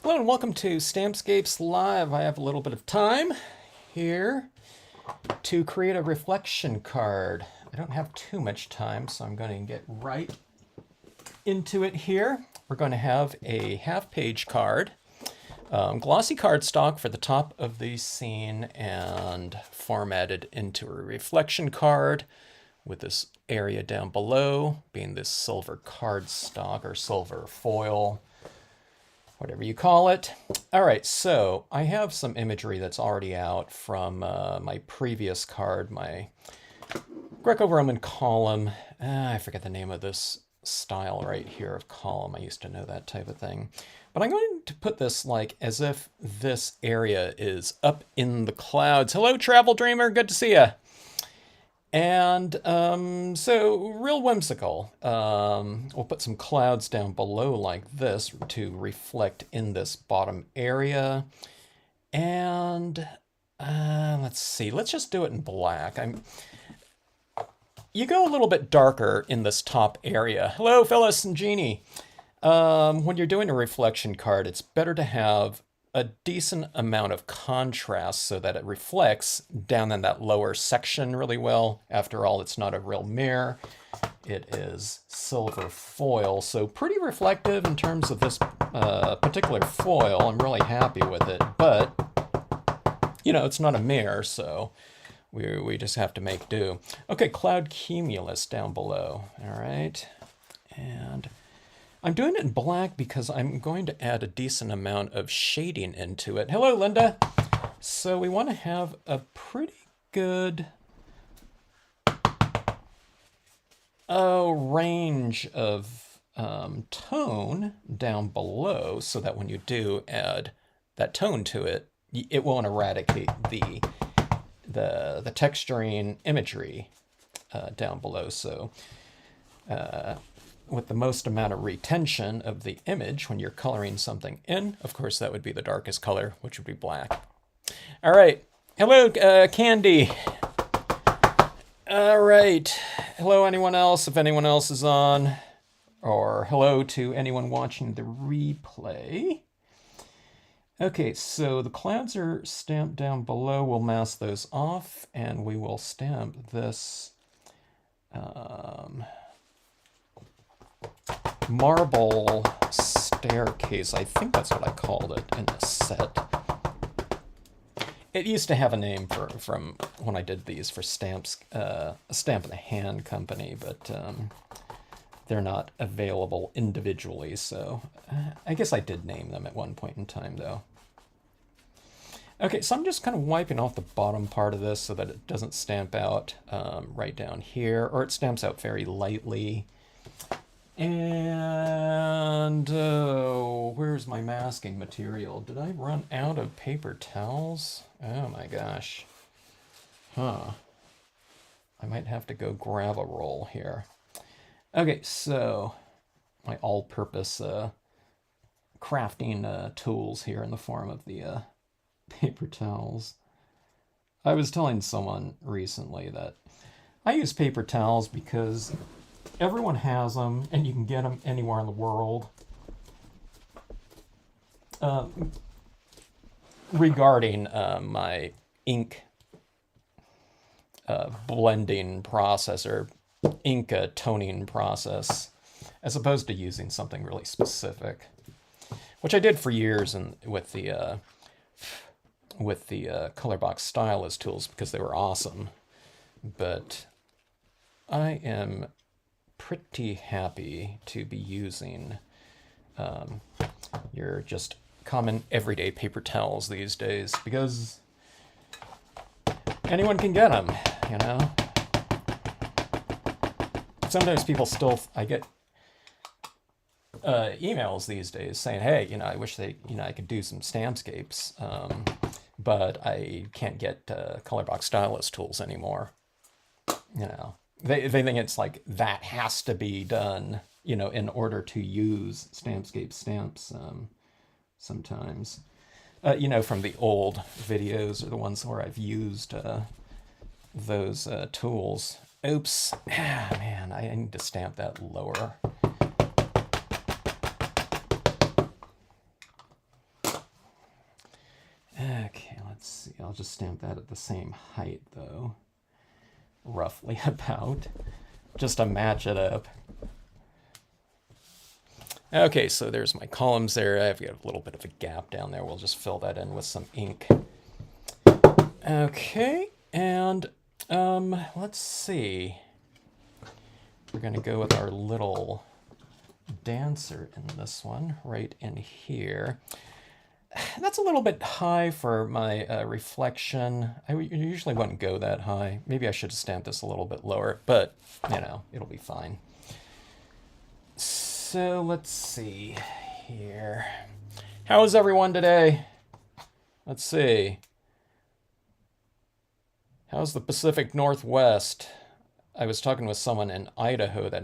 Hello and welcome to Stampscapes Live. I have a little bit of time here to create a reflection card. I don't have too much time, so I'm going to get right into it here. We're going to have a half-page card, glossy cardstock for the top of the scene and formatted into a reflection card with this area down below being this silver cardstock or silver foil, whatever you call it. All right, so I have some imagery that's already out from my previous card, my Greco Roman column. I forget the name of this style right here of column. I used to know that type of thing. But I'm going to put this like as if this area is up in the clouds. Hello, Travel Dreamer. Good to see you. And so real whimsical. We'll put some clouds down below like this to reflect in this bottom area. And let's see, let's just do it in black. You go a little bit darker in this top area. Hello, Phyllis and Jeannie. When you're doing a reflection card, it's better to have a decent amount of contrast so that it reflects down in that lower section really well. After all, it's not a real mirror. It is silver foil, so pretty reflective in terms of this particular foil. I'm really happy with it, but you know, it's not a mirror, so we just have to make do. Okay, cloud cumulus down below. All right, and I'm doing it in black because I'm going to add a decent amount of shading into it. Hello, Linda. So we want to have a pretty good range of tone down below so that when you do add that tone to it, it won't eradicate the texturing imagery down below. So with the most amount of retention of the image when you're coloring something in, of course, that would be the darkest color, which would be black. All right. Hello, Candy. All right. Hello, anyone else, if anyone else is on, or hello to anyone watching the replay. Okay, so the clouds are stamped down below. We'll mask those off, and we will stamp this marble staircase. I think that's what I called it in the set. It used to have a name from when I did these for stamps, a Stamp in the Hand company, but they're not available individually, so I guess I did name them at one point in time, though. Okay, so I'm just kind of wiping off the bottom part of this so that it doesn't stamp out right down here, or it stamps out very lightly. And where's my masking material? Did I run out of paper towels? Oh my gosh. Huh. I might have to go grab a roll here. Okay, so my all-purpose crafting tools here in the form of the paper towels. I was telling someone recently that I use paper towels because everyone has them, and you can get them anywhere in the world. Regarding my ink blending process or ink toning process, as opposed to using something really specific, which I did for years and with the color box stylus tools because they were awesome. But I am pretty happy to be using your just common everyday paper towels these days because anyone can get them, you know. Sometimes people still, I get emails these days saying, hey, you know, I wish I could do some Stampscapes, but I can't get color box stylus tools anymore, you know. They think it's like that has to be done, you know, in order to use Stampscape stamps sometimes. You know, from the old videos or the ones where I've used those tools. Oops. Ah, man, I need to stamp that lower. I'll just stamp that at the same height, though. Roughly about. Just to match it up. Okay, so there's my columns there. I've got a little bit of a gap down there. We'll just fill that in with some ink. Okay, and let's see. We're going to go with our little dancer in this one, right in here. That's a little bit high for my reflection. I usually wouldn't go that high. Maybe I should have stamped this a little bit lower, but, you know, it'll be fine. So let's see here. How is everyone today? Let's see. How's the Pacific Northwest? I was talking with someone in Idaho that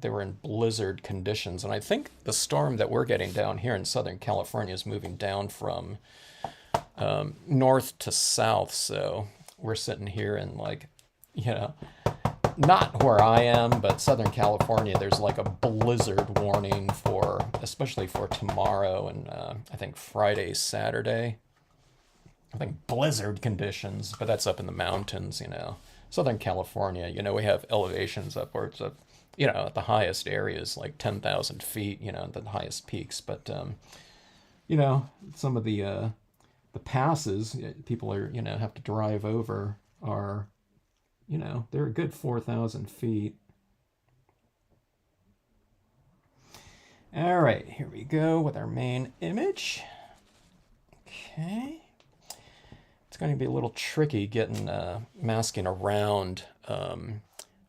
they were in blizzard conditions, and I think the storm that we're getting down here in Southern California is moving down from north to south. So we're sitting here in, like, you know, not where I am, but Southern California. There's like a blizzard warning for, especially for tomorrow and I think Friday, Saturday. I think blizzard conditions, but that's up in the mountains, you know. Southern California, you know, we have elevations upwards of, you know, at the highest areas, like 10,000 feet, you know, the highest peaks. But, you know, some of the passes people are, you know, have to drive over are, you know, they're a good 4,000 feet. All right, here we go with our main image. Okay. It's going to be a little tricky getting masking around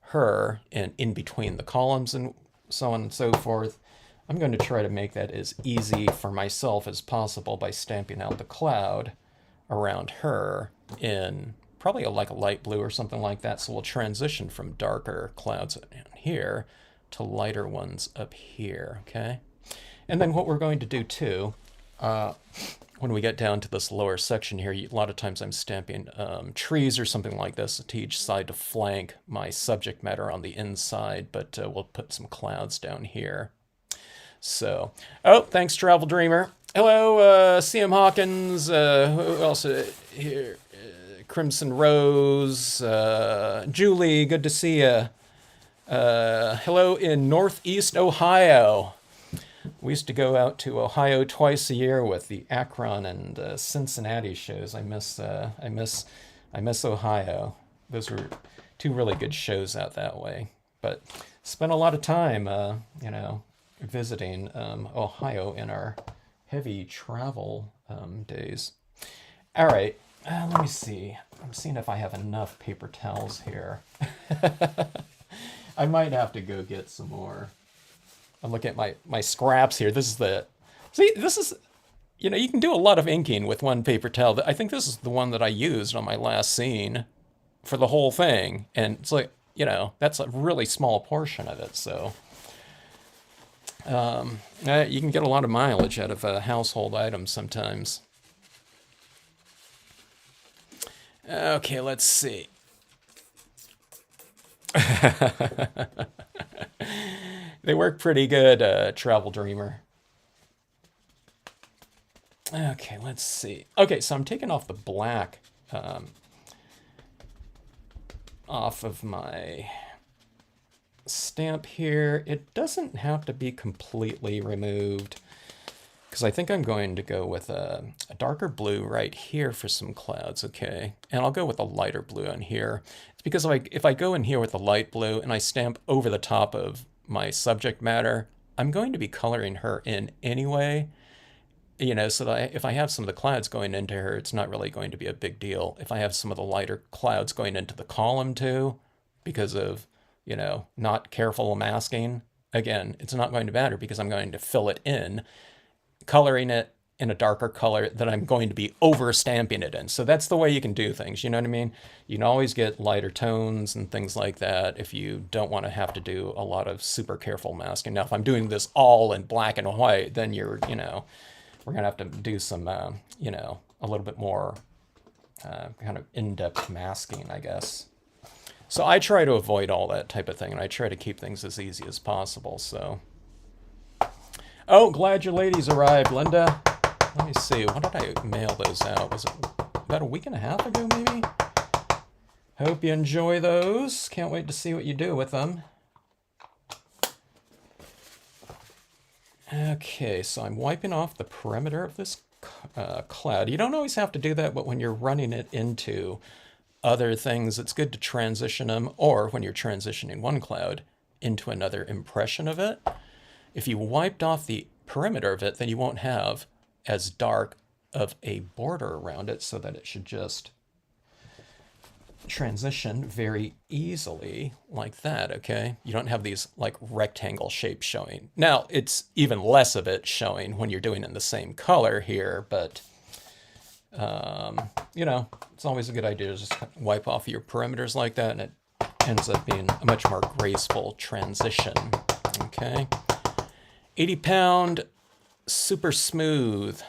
her and in between the columns and so on and so forth. I'm going to try to make that as easy for myself as possible by stamping out the cloud around her in probably like a light blue or something like that. So we'll transition from darker clouds down here to lighter ones up here, okay? And then what we're going to do too, when we get down to this lower section here, a lot of times I'm stamping trees or something like this to each side to flank my subject matter on the inside, but we'll put some clouds down here. So, oh, thanks, Travel Dreamer. Hello, CM Hawkins. Who else here? Crimson Rose. Julie, good to see you. Hello in Northeast Ohio. We used to go out to Ohio twice a year with the Akron and Cincinnati shows. I miss Ohio. Those were two really good shows out that way. But spent a lot of time, you know, visiting Ohio in our heavy travel days. All right, let me see. I'm seeing if I have enough paper towels here. I might have to go get some more. I'm looking at my scraps here. This is, you know, you can do a lot of inking with one paper towel. I think this is the one that I used on my last scene for the whole thing. And it's like, you know, that's a really small portion of it. So you can get a lot of mileage out of household items sometimes. Okay, let's see. They work pretty good, Travel Dreamer. Okay, let's see. Okay, so I'm taking off the black off of my stamp here. It doesn't have to be completely removed because I think I'm going to go with a darker blue right here for some clouds, okay? And I'll go with a lighter blue on here. It's because if I go in here with a light blue and I stamp over the top of my subject matter, I'm going to be coloring her in anyway, you know, so that if I have some of the clouds going into her, it's not really going to be a big deal. If I have some of the lighter clouds going into the column too, because of, you know, not careful masking, again, it's not going to matter because I'm going to fill it in, coloring it in a darker color that I'm going to be over stamping it in. So that's the way you can do things, you know what I mean? You can always get lighter tones and things like that if you don't want to have to do a lot of super careful masking. Now, if I'm doing this all in black and white, then you're, you know, we're going to have to do some, you know, a little bit more kind of in-depth masking, I guess. So I try to avoid all that type of thing, and I try to keep things as easy as possible, so. Oh, glad your ladies arrived, Linda. Let me see, when did I mail those out? Was it about a week and a half ago, maybe. Hope you enjoy those. Can't wait to see what you do with them. Okay, so I'm wiping off the perimeter of this cloud. You don't always have to do that, but when you're running it into other things, it's good to transition them, or when you're transitioning one cloud into another impression of it. If you wiped off the perimeter of it, then you won't have as dark of a border around it, so that it should just transition very easily like that, okay? You don't have these like rectangle shapes showing. Now, it's even less of it showing when you're doing it in the same color here, but you know, it's always a good idea to just wipe off your perimeters like that, and it ends up being a much more graceful transition, okay? 80-pound, super smooth,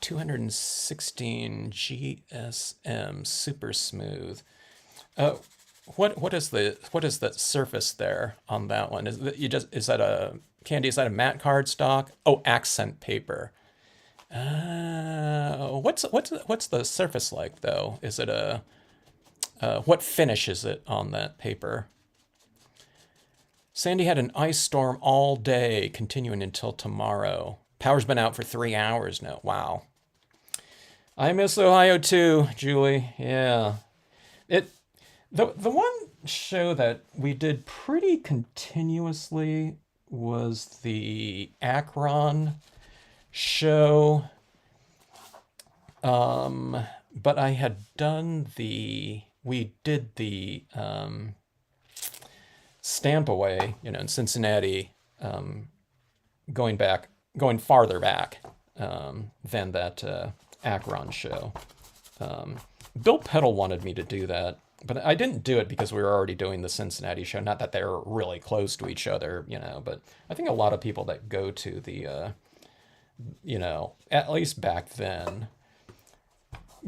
216 GSM, super smooth. What is the surface there on that one? Is that a Candy? Is that a matte cardstock? Oh, accent paper. What's the surface like though? Is it what finish is it on that paper? Sandy had an ice storm all day, continuing until tomorrow. Power's been out for 3 hours now. Wow. I miss Ohio too, Julie. Yeah. The one show that we did pretty continuously was the Akron show. But I had done we did the Stamp Away, you know, in Cincinnati, going farther back than that Akron show. Bill Peddle wanted me to do that, but I didn't do it because we were already doing the Cincinnati show. Not that they're really close to each other, you know, but I think a lot of people that go to the, you know, at least back then,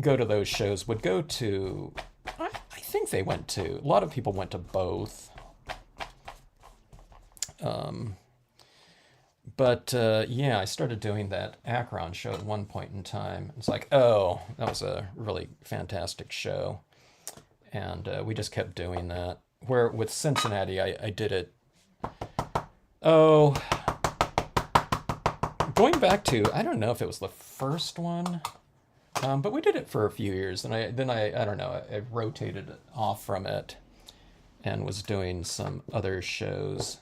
go to those shows would go to, I think they went to, a lot of people went to both. Yeah, I started doing that Akron show at one point in time. It's like, oh, that was a really fantastic show. And we just kept doing that. Where with Cincinnati, I did it, oh, going back to, I don't know if it was the first one, but we did it for a few years. And I don't know, I rotated off from it and was doing some other shows.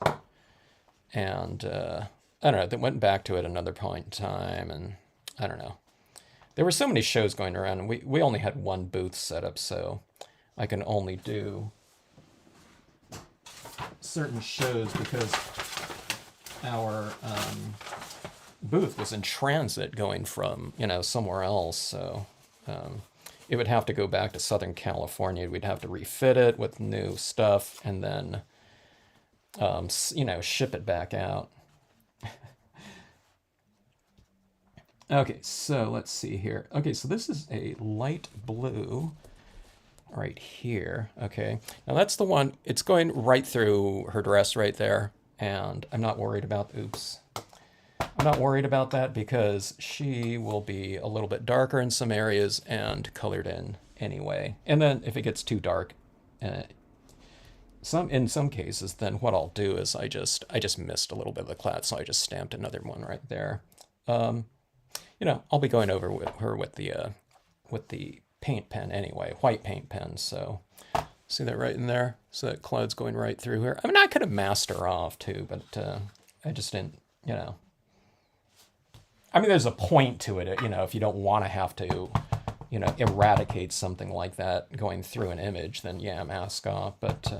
And I don't know, then went back to it another point in time, and I don't know. There were so many shows going around, and we only had one booth set up, so I can only do certain shows because our booth was in transit going from, you know, somewhere else, so it would have to go back to Southern California. We'd have to refit it with new stuff, and then you know, ship it back out. Okay, so let's see here. Okay, so this is a light blue right here. Okay, now that's the one, it's going right through her dress right there, and I'm not worried about, oops. I'm not worried about that because she will be a little bit darker in some areas and colored in anyway. And then if it gets too dark, in some cases, then what I'll do is I just missed a little bit of the cloud, so I just stamped another one right there. You know, I'll be going over with her with the paint pen anyway, white paint pen. So see that right in there? So that cloud's going right through here. I mean, I could have masked her off too, but I just didn't, you know. I mean, there's a point to it, you know, if you don't want to have to, you know, eradicate something like that going through an image, then yeah, mask off. But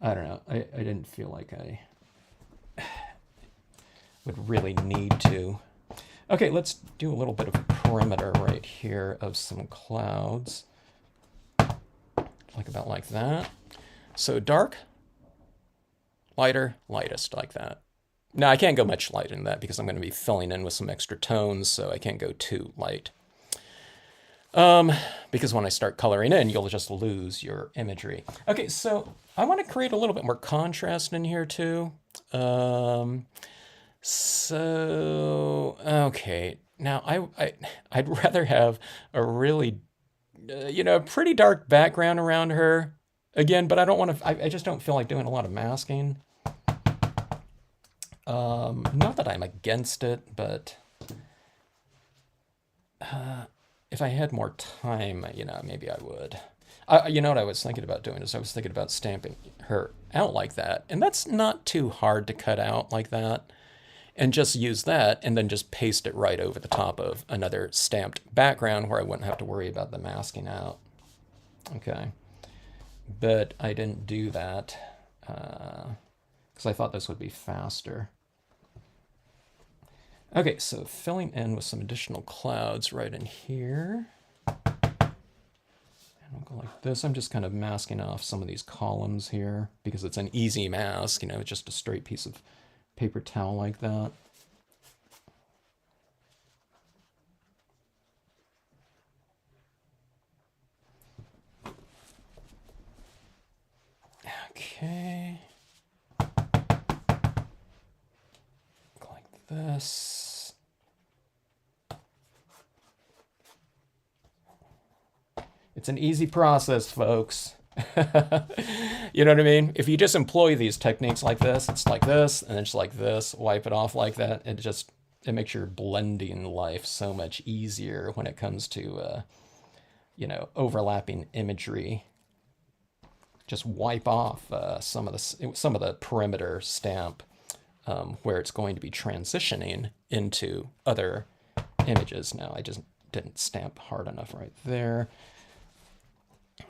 I don't know. I didn't feel like I would really need to. Okay, let's do a little bit of perimeter right here of some clouds. About like that. So dark, lighter, lightest, like that. Now I can't go much lighter than that because I'm going to be filling in with some extra tones, so I can't go too light. Because when I start coloring in, you'll just lose your imagery. Okay, so I want to create a little bit more contrast in here too. Okay, Now, I'd rather have a really, pretty dark background around her again, but I don't want to, I just don't feel like doing a lot of masking. Not that I'm against it, but if I had more time, maybe I would. You know what I was thinking about doing is I was thinking about stamping her out like that. And that's not too hard to cut out like that. And just use that and then just paste it right over the top of another stamped background where I wouldn't have to worry about the masking out. Okay. But I didn't do that because I thought this would be faster. Okay, so filling in with some additional clouds right in here. I'll go like this. I'm just kind of masking off some of these columns here because it's an easy mask, just a straight piece of paper towel like that. Okay. Go like this. It's an easy process, folks. You know what I mean? If you just employ these techniques like this, it's like this, and then just like this, wipe it off like that. It makes your blending life so much easier when it comes to, overlapping imagery. Just wipe off some of the perimeter stamp where it's going to be transitioning into other images. Now I just didn't stamp hard enough right there.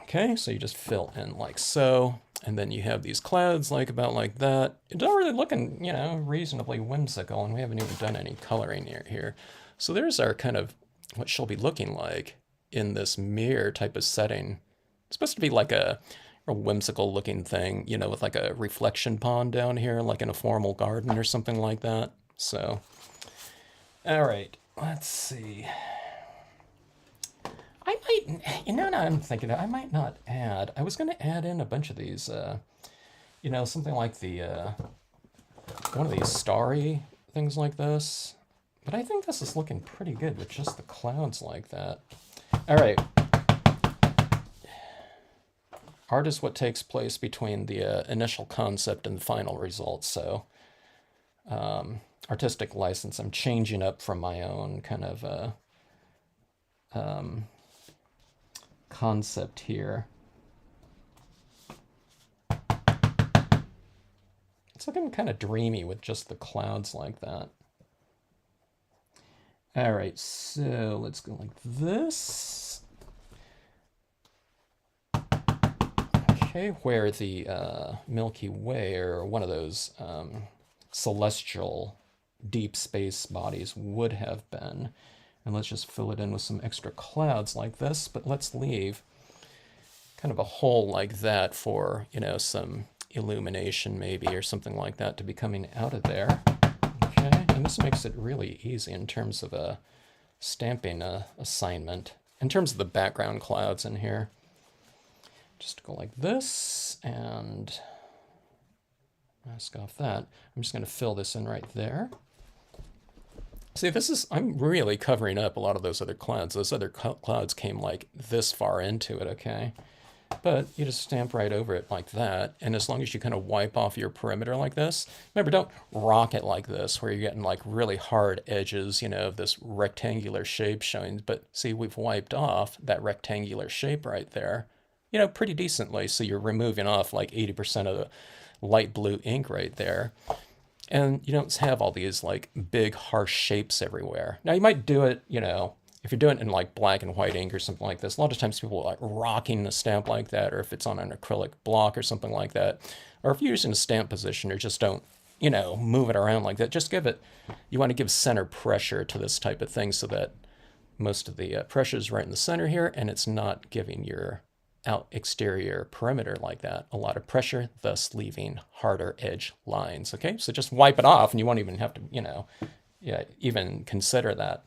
Okay, so you just fill in like so, and then you have these clouds about like that. It's already looking, reasonably whimsical, and we haven't even done any coloring here. So there's our kind of what she'll be looking like in this mirror type of setting. It's supposed to be like a whimsical looking thing, with like a reflection pond down here, like in a formal garden or something like that. So, all right, let's see. I might, now I'm thinking, I might not add. I was going to add in a bunch of these, something like one of these starry things like this. But I think this is looking pretty good with just the clouds like that. All right. Art is what takes place between the initial concept and the final result. So, artistic license, I'm changing up from my own kind of concept here. It's looking kind of dreamy with just the clouds like that. All right, so let's go like this. Okay, where the Milky Way or one of those celestial deep space bodies would have been. And let's just fill it in with some extra clouds like this, but let's leave kind of a hole like that for, some illumination maybe or something like that to be coming out of there. Okay, and this makes it really easy in terms of a stamping assignment. In terms of the background clouds in here, just go like this and mask off that. I'm just going to fill this in right there. See, I'm really covering up a lot of those other clouds. Those other clouds came like this far into it, okay? But you just stamp right over it like that. And as long as you kind of wipe off your perimeter like this, remember, don't rock it like this where you're getting like really hard edges, of this rectangular shape showing. But see, we've wiped off that rectangular shape right there, pretty decently. So you're removing off like 80% of the light blue ink right there. And you don't have all these like big harsh shapes everywhere. Now you might do it, if you're doing it in like black and white ink or something like this. A lot of times people are like rocking the stamp like that, or if it's on an acrylic block or something like that. Or if you're using a stamp positioner, just don't, move it around like that. Just you want to give center pressure to this type of thing so that most of the pressure is right in the center here, and it's not giving your out exterior perimeter like that a lot of pressure, thus leaving harder edge lines. Okay, so just wipe it off and you won't even have to even consider that.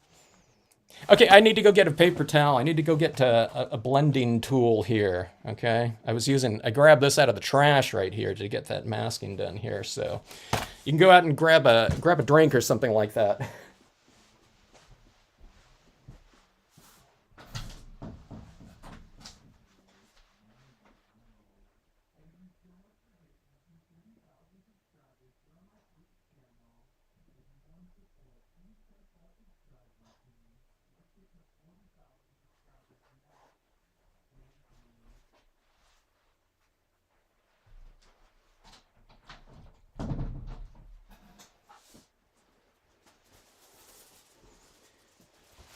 Okay, I need to go get a paper towel. I need to go get a blending tool here. Okay, I grabbed this out of the trash right here to get that masking done here, so you can go out and grab a drink or something like that.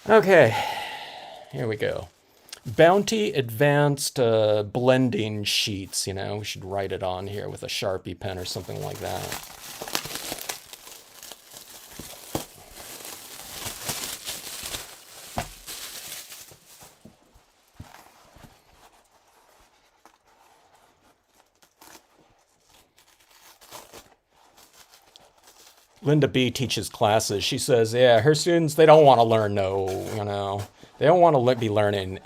Okay, here we go. Bounty Advanced Blending Sheets. You know, we should write it on here with a Sharpie pen or something like that. Linda B teaches classes. She says, yeah, her students, they don't want to learn they don't want to be learning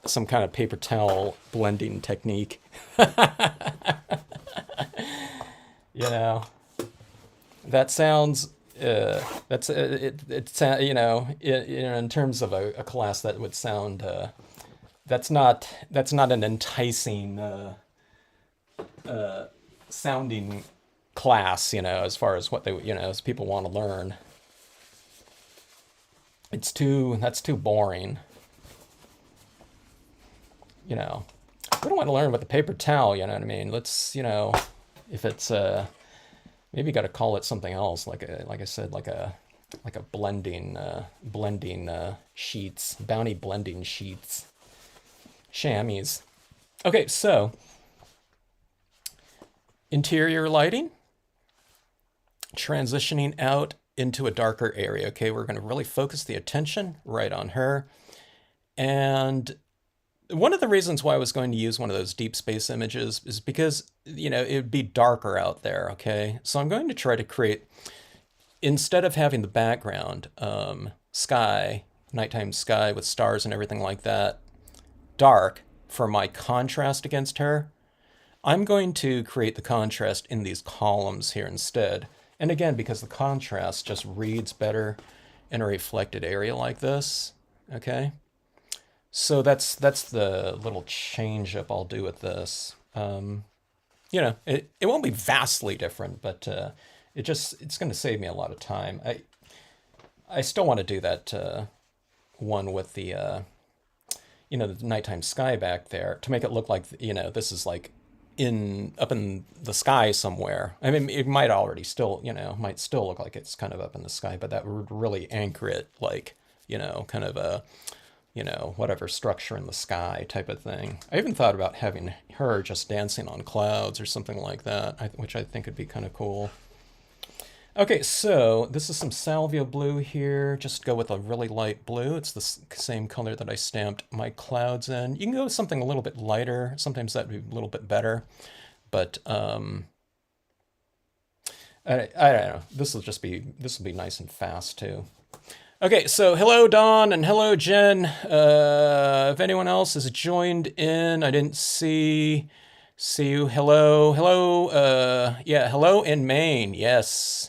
some kind of paper towel blending technique. You know, that sounds, that's, in terms of a class that would sound, that's not an enticing sounding class, as far as what they, as people want to learn. That's too boring. We don't want to learn about the paper towel, you know what I mean? Let's, if it's, maybe you got to call it something else, like I said, like a blending, sheets, bounty blending sheets, chamois. Okay, so interior lighting, transitioning out into a darker area. Okay, we're going to really focus the attention right on her. And one of the reasons why I was going to use one of those deep space images is because, it would be darker out there. Okay, so I'm going to try to create, instead of having the background, sky, nighttime sky with stars and everything like that, dark for my contrast against her, I'm going to create the contrast in these columns here instead. And again, because the contrast just reads better in a reflected area like this, okay? So that's the little change up I'll do with this. It won't be vastly different, but it's going to save me a lot of time. I still want to do that one with the the nighttime sky back there to make it look like this is like up in the sky somewhere. I mean, it might already still, might still look like it's kind of up in the sky, but that would really anchor it like, kind of a, whatever structure in the sky type of thing. I even thought about having her just dancing on clouds or something like that, which I think would be kind of cool. Okay, so this is some salvia blue here. Just go with a really light blue. It's the same color that I stamped my clouds in. You can go with something a little bit lighter. Sometimes that'd be a little bit better. But I don't know. This will be nice and fast too. Okay, so hello Dawn and hello Jen. If anyone else has joined in, I didn't see you. Hello. Yeah, hello in Maine. Yes.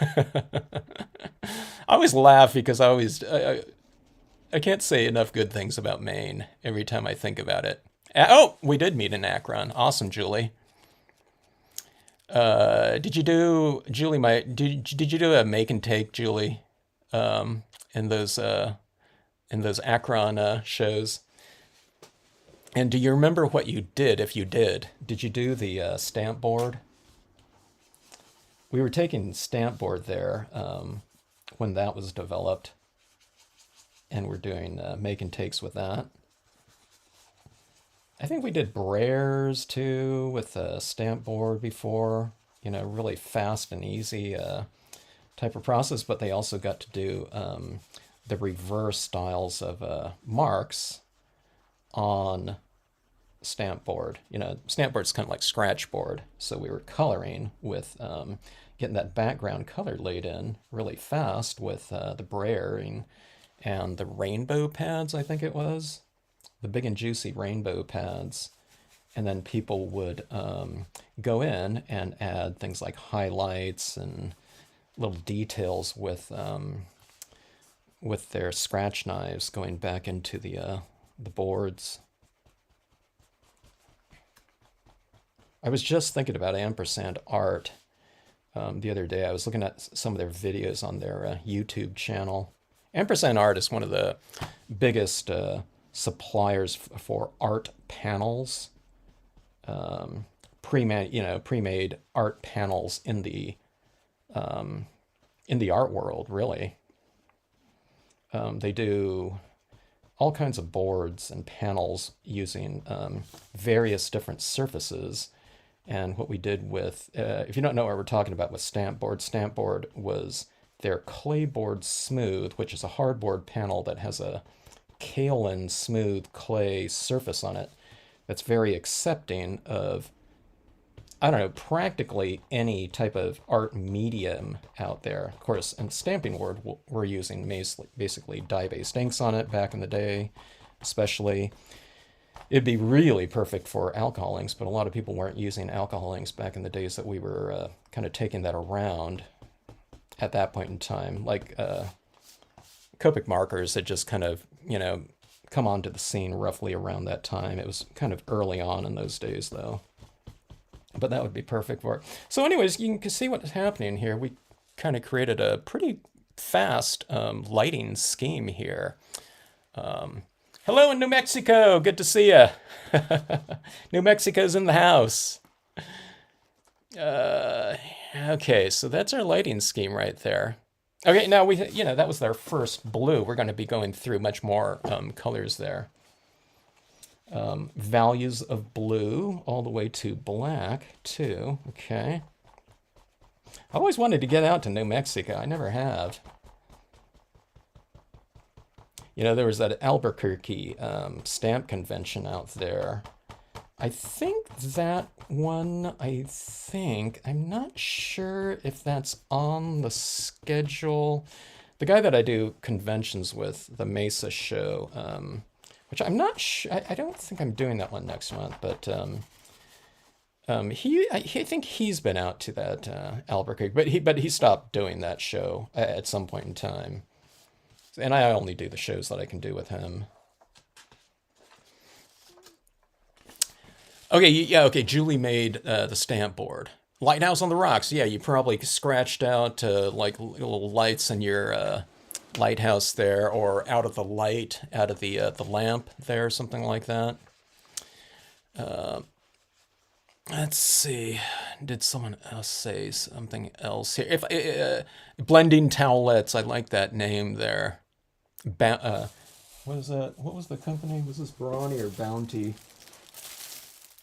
I always laugh because I can't say enough good things about Maine every time I think about it. Oh, we did meet in Akron. Awesome, Julie. Did you do Julie? Did you do a make and take, Julie? In those Akron shows. And do you remember what you did? If you did you do the stamp board? We were taking stamp board there when that was developed, and we're doing make and takes with that. I think we did Brairs too with a stamp board before, really fast and easy type of process, but they also got to do the reverse styles of marks on stamp board. Stamp board's kind of like scratch board, so we were coloring with getting that background color laid in really fast with the brayering and the rainbow pads, I think it was. The big and juicy rainbow pads. And then people would go in and add things like highlights and little details with their scratch knives going back into the boards. I was just thinking about ampersand art the other day. I was looking at some of their videos on their YouTube channel. Ampersand art is one of the biggest suppliers for art panels, pre-made art panels in the art world, really. They do all kinds of boards and panels using various different surfaces. And what we did with, if you don't know what we're talking about with Stamp Board was their Clayboard Smooth, which is a hardboard panel that has a kaolin smooth clay surface on it that's very accepting of, I don't know, practically any type of art medium out there. Of course, in stamping board, we're using basically dye-based inks on it back in the day, especially. It'd be really perfect for alcohol inks, but a lot of people weren't using alcohol inks back in the days that we were kind of taking that around at that point in time. Like Copic markers had just kind of, come onto the scene roughly around that time. It was kind of early on in those days, though. But that would be perfect for it. So anyways, you can see what's happening here. We kind of created a pretty fast lighting scheme here. Hello in New Mexico. Good to see you. New Mexico's in the house. Okay, so that's our lighting scheme right there. Okay, now that was their first blue. We're going to be going through much more colors there. Values of blue all the way to black too. Okay. I always wanted to get out to New Mexico. I never have. There was that Albuquerque stamp convention out there. I think that one, I'm not sure if that's on the schedule. The guy that I do conventions with, the Mesa show, which I'm not sure, I don't think I'm doing that one next month, but I think he's been out to that Albuquerque, but he stopped doing that show at some point in time. And I only do the shows that I can do with him. Okay, yeah, okay, Julie made the stamp board. Lighthouse on the Rocks, yeah, you probably scratched out like little lights in your lighthouse there, or out of the the lamp there, something like that. Let's see. Did someone else say something else here? Blending towelettes, I like that name there. What is that? What was the company? Was this Brawny or Bounty?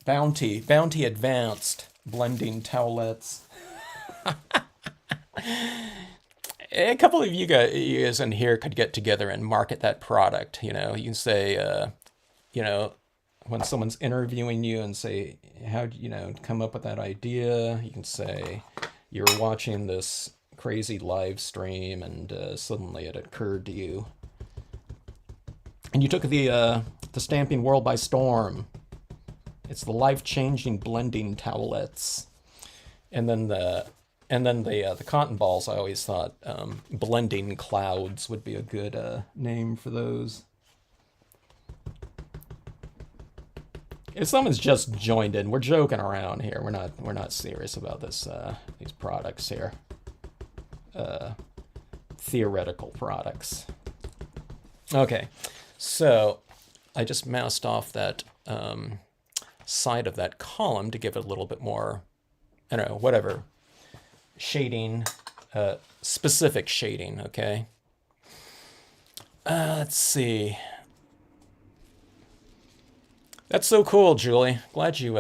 Bounty Advanced Blending Towelettes. A couple of you guys in here could get together and market that product. You can say, when someone's interviewing you and say, how'd you come up with that idea? You can say you were watching this crazy live stream and suddenly it occurred to you. And you took the stamping world by storm. It's the life-changing blending towelettes. And then the cotton balls, I always thought blending clouds would be a good name for those. If someone's just joined in, we're joking around here. We're not serious about these products here. Theoretical products. Okay, so I just masked off that side of that column to give it a little bit more, I don't know, whatever, shading, specific shading, okay? Let's see. That's so cool, Julie. Glad you,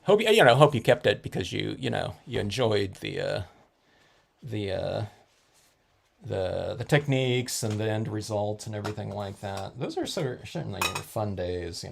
hope you kept it because you enjoyed the techniques and the end results and everything like that. Those are certainly fun days,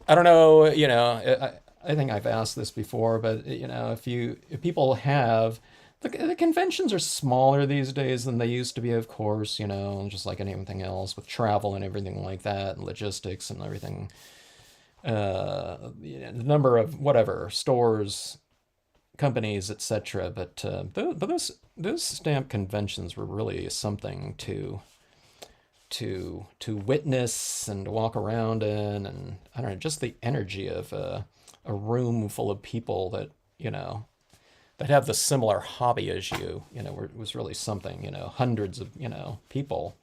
I don't know, I think I've asked this before, but if people have the conventions are smaller these days than they used to be, of course, just like anything else with travel and everything like that, and logistics and everything. The number of whatever stores, companies, etc. But those stamp conventions were really something to witness and to walk around in, and I don't know, just the energy of a room full of people that that have the similar hobby as you, was really something. Hundreds of people.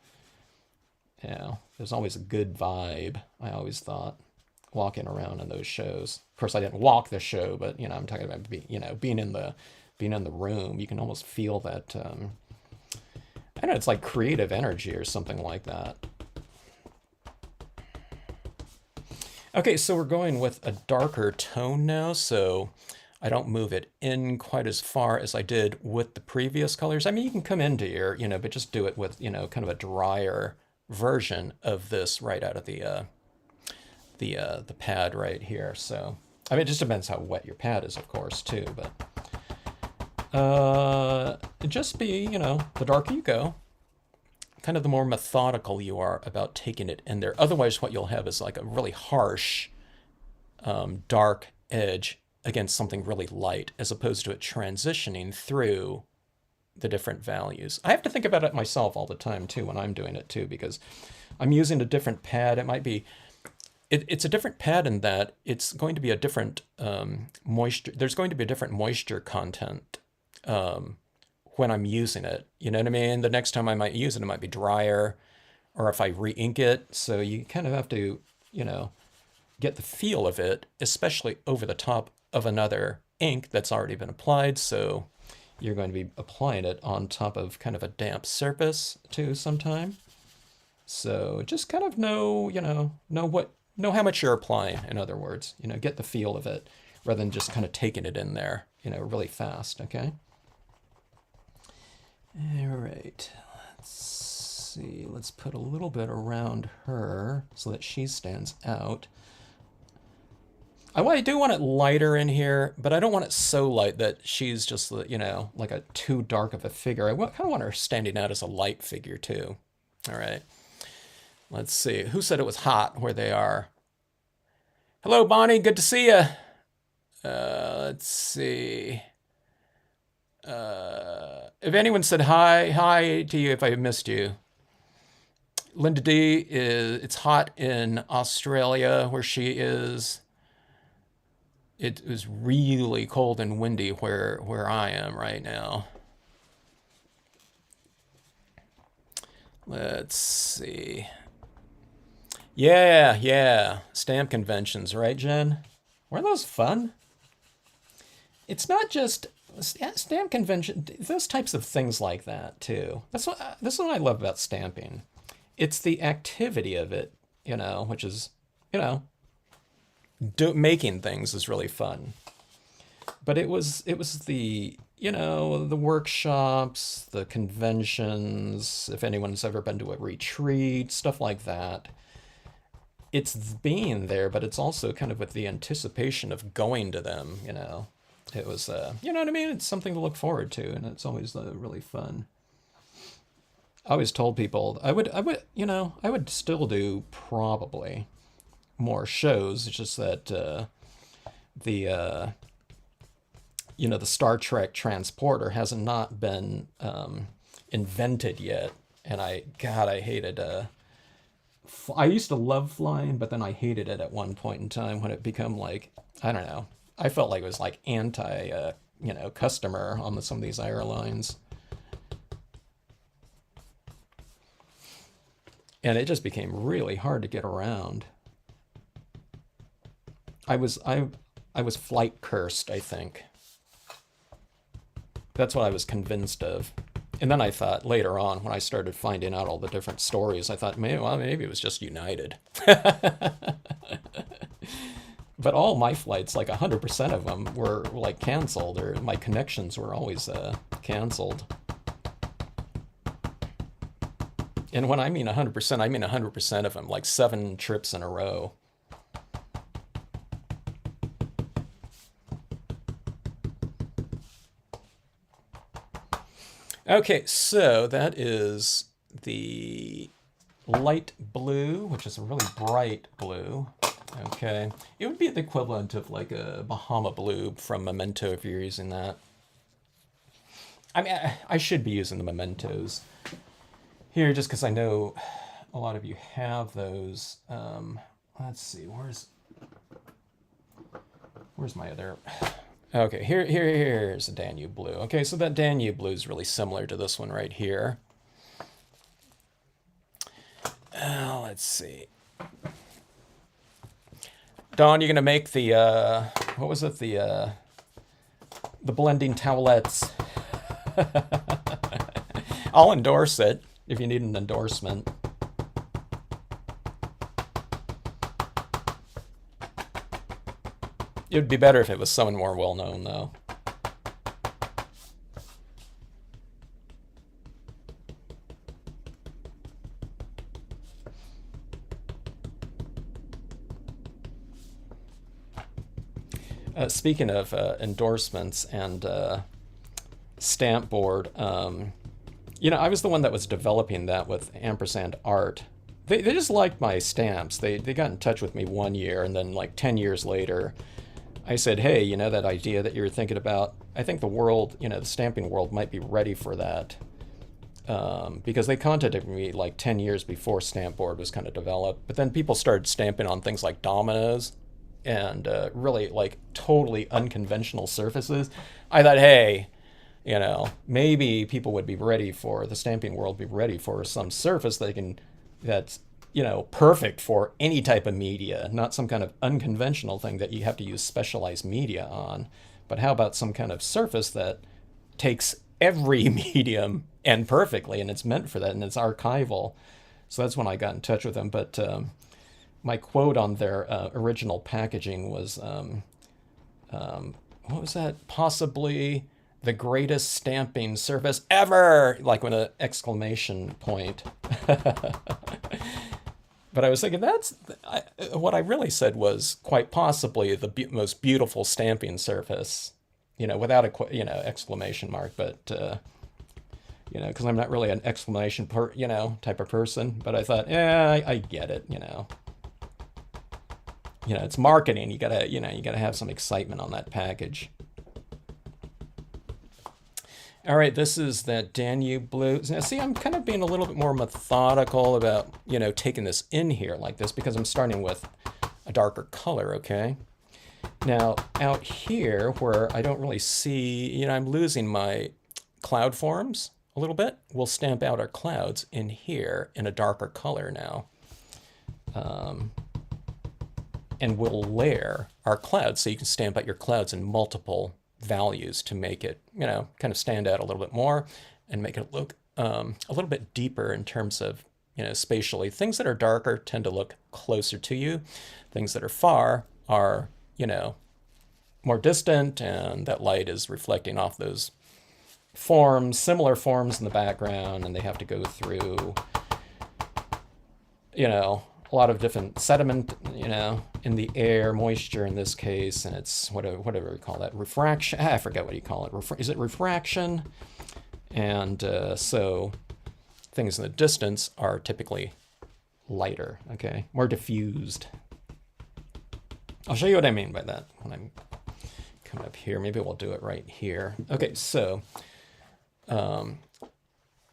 There's always a good vibe. I always thought walking around in those shows. Of course, I didn't walk the show, but I'm talking about being in the being in the room. You can almost feel that, I don't know, it's like creative energy or something like that. Okay, so we're going with a darker tone now, so I don't move it in quite as far as I did with the previous colors. I mean, you can come into here, but just do it with, kind of a drier version of this right out of the pad right here. So, I mean, it just depends how wet your pad is, of course, too, but just be, the darker you go, kind of the more methodical you are about taking it in there. Otherwise, what you'll have is like a really harsh, dark edge against something really light, as opposed to it transitioning through the different values. I have to think about it myself all the time too when I'm doing it too, because I'm using a different pad. It might be, it's a different pad in that it's going to be a different moisture. There's going to be a different moisture content when I'm using it. You know what I mean? The next time I might use it, it might be drier, or if I re-ink it. So you kind of have to, get the feel of it, especially over the top of another ink that's already been applied. So you're going to be applying it on top of kind of a damp surface too sometime. So just kind of know how much you're applying, in other words, get the feel of it rather than just kind of taking it in there, really fast, okay? All right, let's see. Let's put a little bit around her so that she stands out. I do want it lighter in here, but I don't want it so light that she's just, like a too dark of a figure. I kind of want her standing out as a light figure too. All right, let's see. Who said it was hot where they are? Hello, Bonnie. Good to see you. Let's see. If anyone said hi to you if I missed you. Linda D, it's hot in Australia where she is. It was really cold and windy where I am right now. Let's see. Yeah. Stamp conventions, right, Jen? Weren't those fun? It's not just stamp convention, those types of things like that too. This is what I love about stamping. It's the activity of it, which is, making things is really fun. But it was the, the workshops, the conventions, if anyone's ever been to a retreat, stuff like that. It's being there, but it's also kind of with the anticipation of going to them, It was, you know what I mean? It's something to look forward to, and it's always really fun. I always told people I would still do probably more shows. It's just that the Star Trek transporter has not been invented yet, and I hated. I used to love flying, but then I hated it at one point in time when it became like, I don't know. I felt like it was like anti, customer on some of these airlines. And it just became really hard to get around. I was flight cursed, I think. That's what I was convinced of. And then I thought later on, when I started finding out all the different stories, I thought, maybe it was just United. But all my flights, like 100% of them, were like canceled, or my connections were always canceled. And when I mean 100%, I mean 100% of them, like 7 trips in a row. Okay, so that is the light blue, which is a really bright blue. Okay, it would be the equivalent of like a Bahama blue from Memento if you're using that. I mean, I should be using the Mementos here just because I know a lot of you have those. Let's see, where's my other... Okay, here's a Danube blue. Okay, so that Danube blue is really similar to this one right here. Let's see. Dawn, you're gonna make the what was it? The The blending towelettes. I'll endorse it if you need an endorsement. It would be better if it was someone more well-known, though. Speaking of endorsements and stamp board, I was the one that was developing that with Ampersand Art. They just liked my stamps. They got in touch with me 1 year, and then like 10 years later, I said, hey, that idea that you're thinking about, I think the world, the stamping world might be ready for that. Because they contacted me like 10 years before stamp board was kind of developed. But then people started stamping on things like dominoes and really like totally unconventional surfaces. I thought, hey, maybe people would be ready for the stamping world, be ready for some surface that's perfect for any type of media, not some kind of unconventional thing that you have to use specialized media on. But how about some kind of surface that takes every medium and perfectly, and it's meant for that, and it's archival. So that's when I got in touch with them. But my quote on their original packaging was, what was that? Possibly the greatest stamping surface ever, like with an exclamation point. But I was thinking what I really said was quite possibly the most beautiful stamping surface, without a exclamation mark, but because I'm not really an exclamation type of person. But I thought, yeah, I get it, it's marketing. You gotta have some excitement on that package. All right, this is that Danube blue. Now, see, I'm kind of being a little bit more methodical about, taking this in here like this because I'm starting with a darker color, okay? Now, out here where I don't really see, I'm losing my cloud forms a little bit. We'll stamp out our clouds in here in a darker color now. And we'll layer our clouds so you can stamp out your clouds in multiple values to make it, kind of stand out a little bit more and make it look a little bit deeper in terms of, spatially. Things that are darker tend to look closer to you. Things that are far are, more distant, and that light is reflecting off those forms, similar forms in the background, and they have to go through, a lot of different sediment, in the air, moisture in this case, and it's whatever we call that, refraction. I forget what you call it. Is it refraction? And so things in the distance are typically lighter, okay, more diffused. I'll show you what I mean by that when I'm coming up here. Maybe we'll do it right here. Okay, so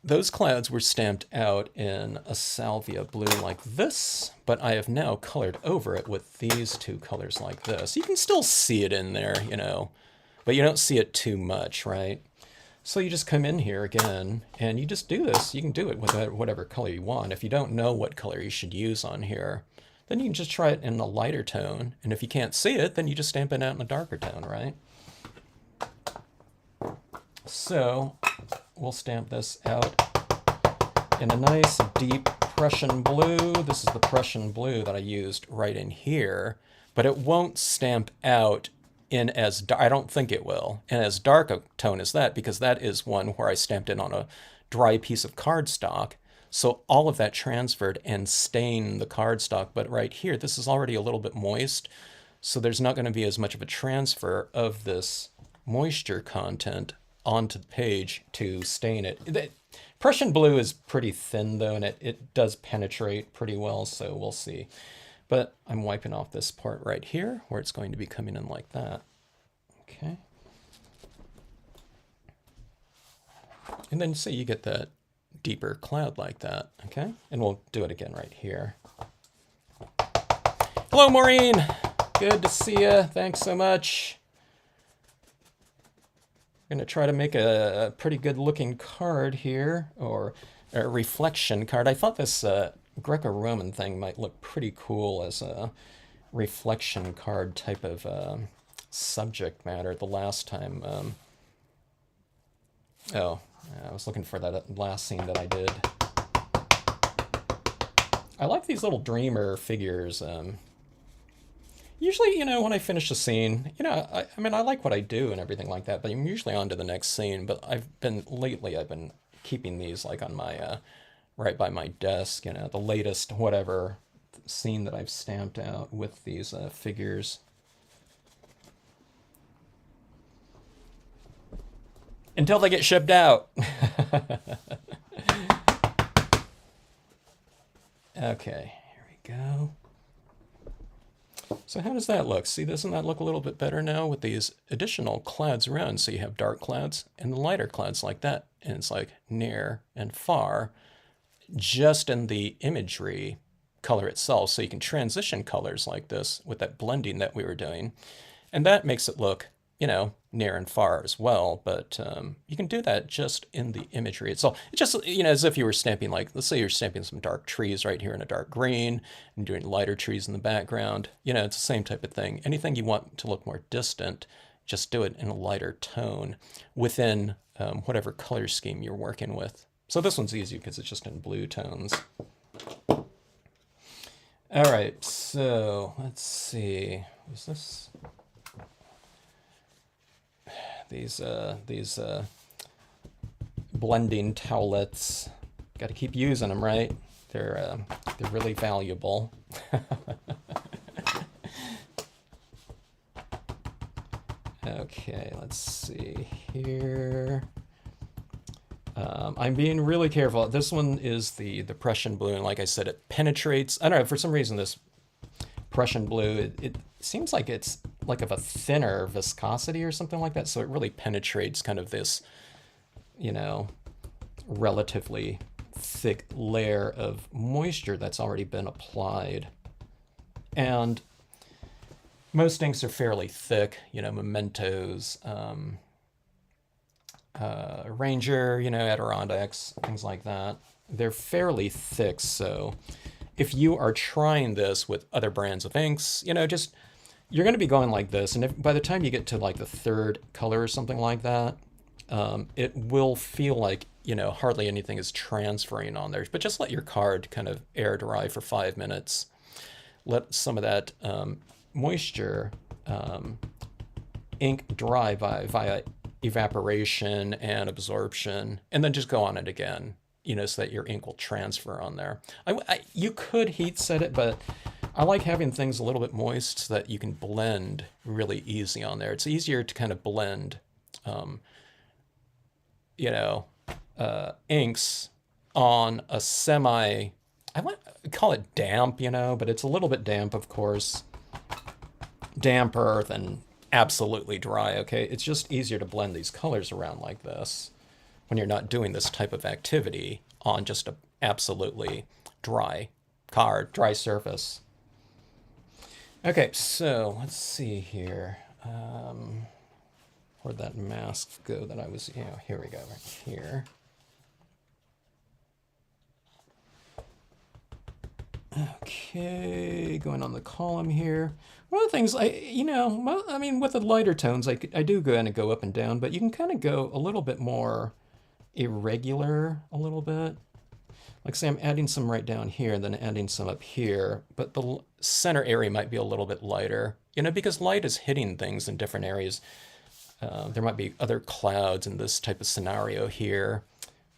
those clouds were stamped out in a salvia blue like this, but I have now colored over it with these two colors like this. You can still see it in there, but you don't see it too much, right? So you just come in here again, and you just do this. You can do it with whatever color you want. If you don't know what color you should use on here, then you can just try it in a lighter tone. And if you can't see it, then you just stamp it out in a darker tone, right? So we'll stamp this out in a nice deep Prussian blue. This is the Prussian blue that I used right in here, but it won't stamp out in I don't think it will, in as dark a tone as that, because that is one where I stamped it on a dry piece of cardstock. So all of that transferred and stained the cardstock. But right here, this is already a little bit moist, so there's not going to be as much of a transfer of this moisture content onto the page to stain it. Prussian blue is pretty thin though, and it does penetrate pretty well, so we'll see. But I'm wiping off this part right here where it's going to be coming in like that. Okay. And then see, you get that deeper cloud like that, okay? And we'll do it again right here. Hello, Maureen. Good to see you. Thanks so much. I'm going to try to make a pretty good looking card here, or a reflection card. I thought this Greco Roman thing might look pretty cool as a reflection card type of subject matter the last time. Oh, I was looking for that last scene that I did. I like these little dreamer figures. Usually, when I finish a scene, I mean, I like what I do and everything like that, but I'm usually on to the next scene. But lately, I've been keeping these like on my, right by my desk, the latest whatever scene that I've stamped out with these figures. Until they get shipped out. Okay, here we go. So how does that look? See, doesn't that look a little bit better now with these additional clouds around? So you have dark clouds and the lighter clouds like that. And it's like near and far just in the imagery color itself. So you can transition colors like this with that blending that we were doing. And that makes it look, near and far as well. But you can do that just in the imagery itself. It's just, as if you were stamping, like, let's say you're stamping some dark trees right here in a dark green and doing lighter trees in the background. It's the same type of thing. Anything you want to look more distant, just do it in a lighter tone within whatever color scheme you're working with. So this one's easy because it's just in blue tones. All right, so let's see. Is this... These blending towelettes, got to keep using them, right? They're really valuable. Okay, let's see here. I'm being really careful. This one is the Prussian blue, and like I said, it penetrates. I don't know, for some reason this Prussian blue, it seems like it's like of a thinner viscosity or something like that. So it really penetrates kind of this, relatively thick layer of moisture that's already been applied. And most inks are fairly thick, Mementos, Ranger, Adirondacks, things like that. They're fairly thick, so if you are trying this with other brands of inks, just you're going to be going like this. And by the time you get to like the third color or something like that, it will feel like, hardly anything is transferring on there. But just let your card kind of air dry for 5 minutes. Let some of that moisture ink dry via evaporation and absorption, and then just go on it again. So that your ink will transfer on there. You could heat set it, but I like having things a little bit moist so that you can blend really easy on there. It's easier to kind of blend, inks on a I want to call it damp, but it's a little bit damp, of course. Damper than absolutely dry, okay? It's just easier to blend these colors around like this when you're not doing this type of activity on just a absolutely dry card, dry surface. Okay, so let's see here. Where'd that mask go that I was, here we go, right here. Okay, going on the column here. One of the things I mean, with the lighter tones, I do kind of go up and down, but you can kind of go a little bit more irregular a little bit. Like say I'm adding some right down here and then adding some up here, but the center area might be a little bit lighter, because light is hitting things in different areas. There might be other clouds in this type of scenario here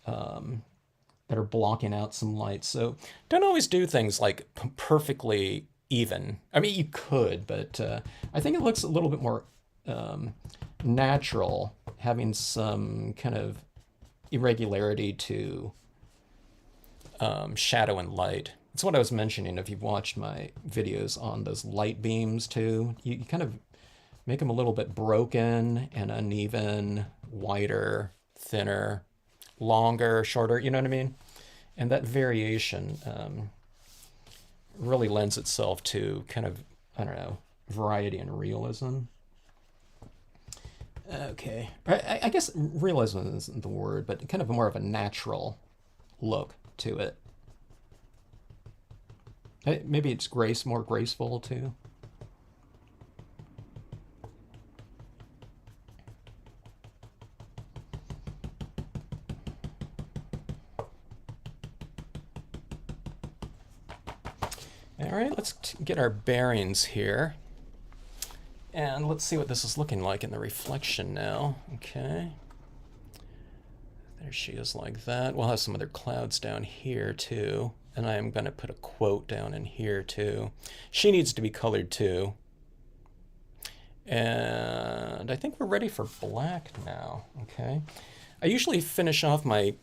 that are blocking out some light. So don't always do things like perfectly even. I mean, you could, but I think it looks a little bit more natural having some kind of irregularity to shadow and light. It's what I was mentioning. If you've watched my videos on those light beams too, you kind of make them a little bit broken and uneven, wider, thinner, longer, shorter, you know what I mean? And that variation really lends itself to kind of, I don't know, variety and realism. Okay. I guess realism isn't the word, but kind of more of a natural look to it. Maybe it's more graceful too. All right, let's get our bearings here. And let's see what this is looking like in the reflection now. Okay. There she is like that. We'll have some other clouds down here too. And I am going to put a quote down in here too. She needs to be colored too. And I think we're ready for black now. Okay. I usually finish off my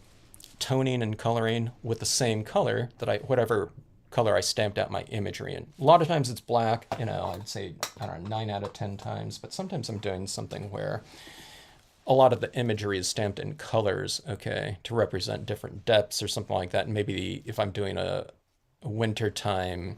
toning and coloring with the same color that whatever color I stamped out my imagery in. A lot of times it's black, you know, I'd say, I don't know, 9 out of 10 times, but sometimes I'm doing something where a lot of the imagery is stamped in colors, okay, to represent different depths or something like that. And maybe if I'm doing a wintertime,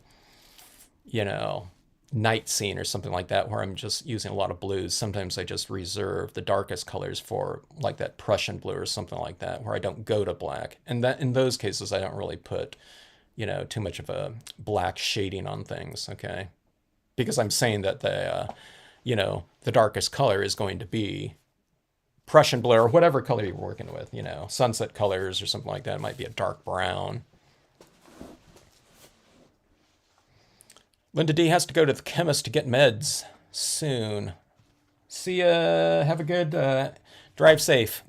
you know, night scene or something like that where I'm just using a lot of blues, sometimes I just reserve the darkest colors for like that Prussian blue or something like that, where I don't go to black. And that in those cases, I don't really put, you know, too much of a black shading on things, okay? Because I'm saying that the, you know, the darkest color is going to be Prussian blue or whatever color you're working with, you know, sunset colors or something like that. It might be a dark brown. Linda D has to go to the chemist to get meds soon. See ya. Have a good drive safe.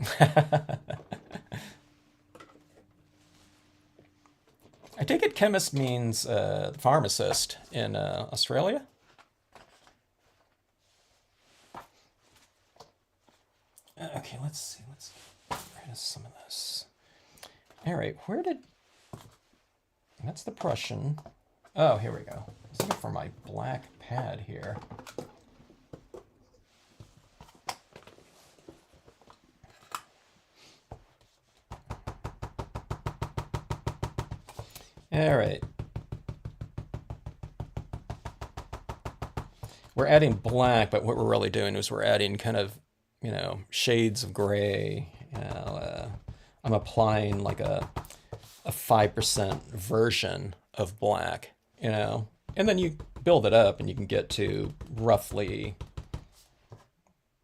I take it chemist means pharmacist in Australia. Okay, let's see. Let's get rid of some of this. All right, where did... That's the Prussian. Oh, here we go. I was looking for my black pad here. All right. We're adding black, but what we're really doing is we're adding kind of, you know, shades of gray. You know, I'm applying like a 5% version of black, you know, and then you build it up and you can get to roughly,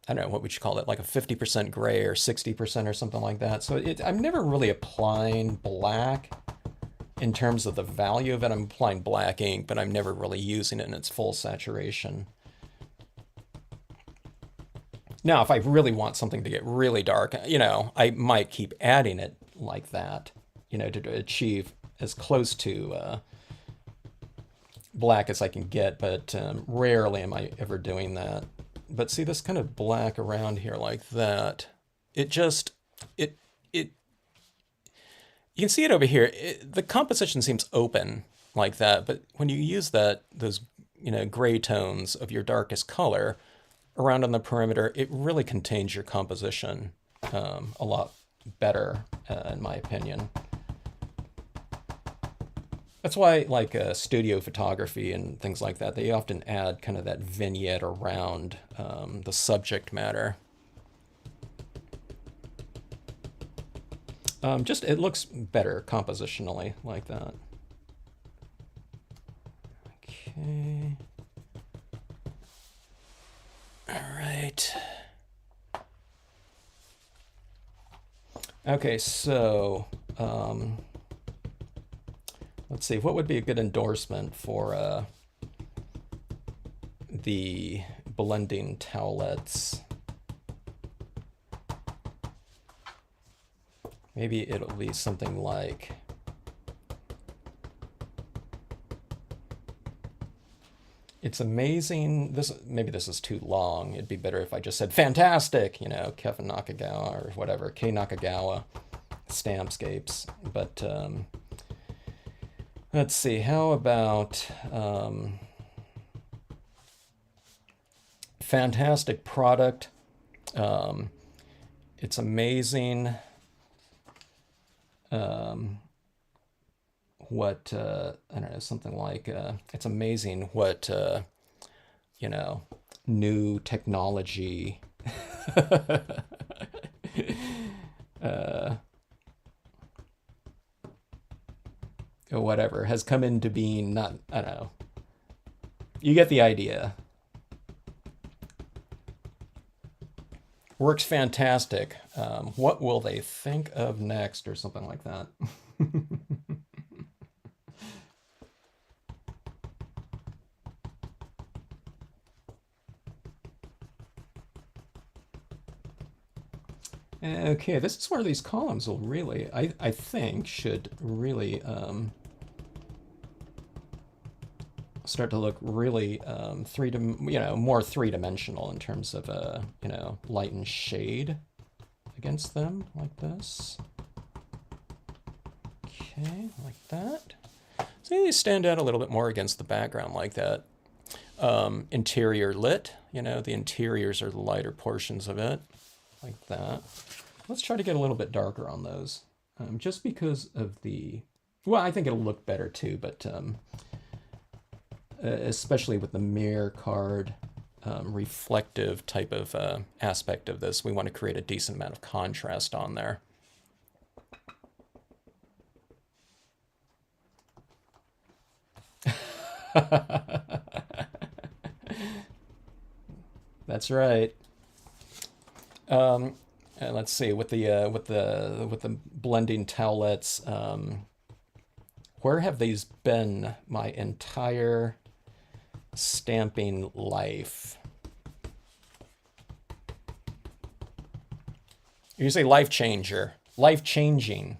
I don't know, what would you call it, like a 50% gray or 60% or something like that. So I'm never really applying black in terms of the value of it. I'm applying black ink, but I'm never really using it in its full saturation. Now, if I really want something to get really dark, you know, I might keep adding it like that, you know, to achieve as close to black as I can get, but rarely am I ever doing that. But see this kind of black around here like that, it just, you can see it over here. The composition seems open like that, but when you use those, you know, gray tones of your darkest color around on the perimeter, it really contains your composition a lot better, in my opinion. That's why, like studio photography and things like that, they often add kind of that vignette around the subject matter. Just, it looks better compositionally like that. Okay. All right. Okay, so let's see, what would be a good endorsement for the blending towelettes? Maybe it'll be something like, it's amazing. Maybe this is too long. It'd be better if I just said fantastic, you know, Kevin Nakagawa or whatever, K Nakagawa, Stampscapes. But let's see, how about fantastic product. It's amazing. What I don't know, something like it's amazing what you know, new technology or whatever has come into being. Not, I don't know, you get the idea. Works fantastic. What will they think of next, or something like that? Okay, this is where these columns will really, I think, should really start to look really more three-dimensional in terms of light and shade against them, like this. Okay, like that. So these stand out a little bit more against the background like that. Interior lit, the interiors are the lighter portions of it, like that. Let's try to get a little bit darker on those, just because of well, I think it'll look better too, but especially with the mirror card reflective type of aspect of this, we want to create a decent amount of contrast on there. That's right. And let's see, with the blending towelettes, where have these been my entire stamping life? You say life changer, life changing.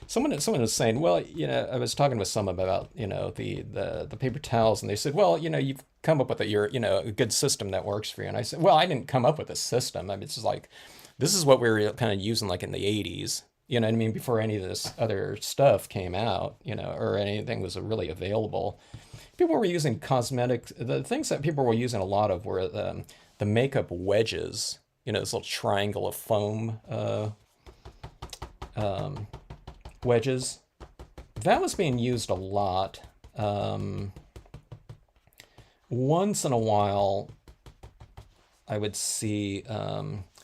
Someone was saying, well, I was talking with someone about, the paper towels, and they said, well, you've come up with a good system that works for you. And I said, well, I didn't come up with a system. I mean, it's just like, this is what we were kind of using like in the 80s, you know what I mean? Before any of this other stuff came out, or anything was really available. People were using the things that people were using a lot of were the makeup wedges, this little triangle of foam, wedges. That was being used a lot. Once in a while, I would see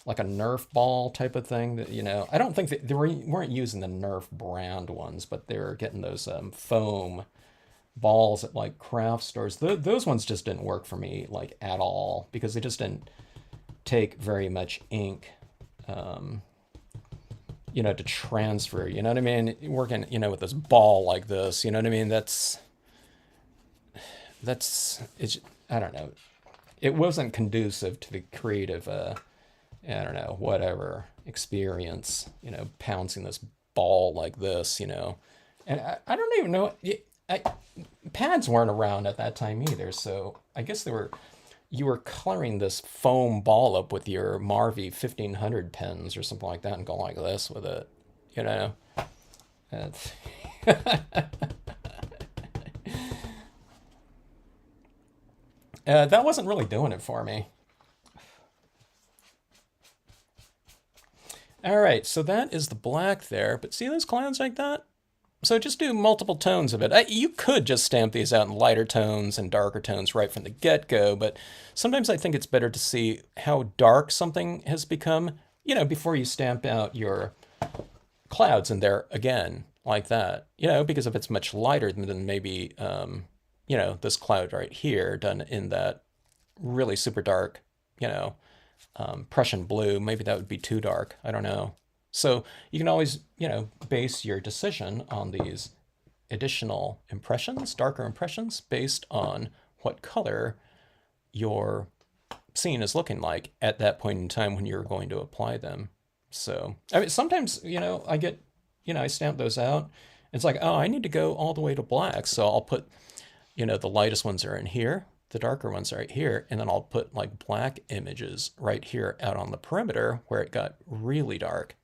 like a Nerf ball type of thing. That I don't think that they weren't using the Nerf brand ones, but they were getting those foam balls at like craft stores. Those ones just didn't work for me like at all because they just didn't take very much ink. To transfer, you know what I mean? Working, with this ball like this, you know what I mean? It's, I don't know. It wasn't conducive to the creative, I don't know, whatever experience, pouncing this ball like this, And I don't even know, pads weren't around at that time either. So I guess you were coloring this foam ball up with your Marvy 1500 pens or something like that and going like this with it, That's that wasn't really doing it for me. All right, so that is the black there, but see those clouds like that? So just do multiple tones of it. You could just stamp these out in lighter tones and darker tones right from the get-go, but sometimes I think it's better to see how dark something has become, before you stamp out your clouds in there again, like that. Because if it's much lighter than maybe, this cloud right here done in that really super dark, Prussian blue, maybe that would be too dark. I don't know. So you can always, base your decision on these additional impressions, darker impressions, based on what color your scene is looking like at that point in time when you're going to apply them. So, I mean, sometimes, I stamp those out. It's like, oh, I need to go all the way to black. So I'll put, the lightest ones are in here, the darker ones are right here, and then I'll put like black images right here out on the perimeter where it got really dark.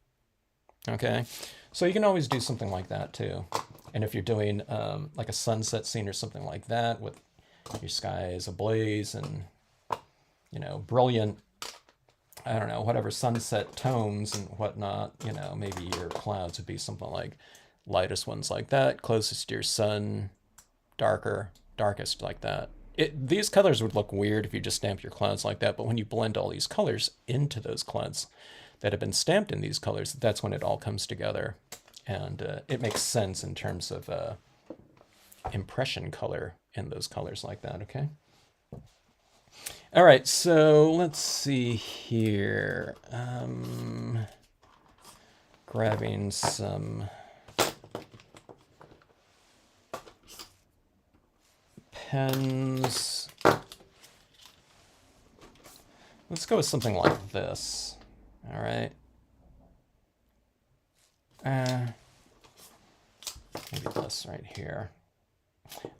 Okay, so you can always do something like that too. And if you're doing like a sunset scene or something like that with your skies ablaze and, brilliant, I don't know, whatever sunset tones and whatnot, maybe your clouds would be something like lightest ones like that, closest to your sun, darkest like that. These colors would look weird if you just stamped your clouds like that, but when you blend all these colors into those clouds that have been stamped in these colors, that's when it all comes together. And it makes sense in terms of impression color in those colors like that, okay? All right, so let's see here. Grabbing some pens. Let's go with something like this. All right. Maybe this right here.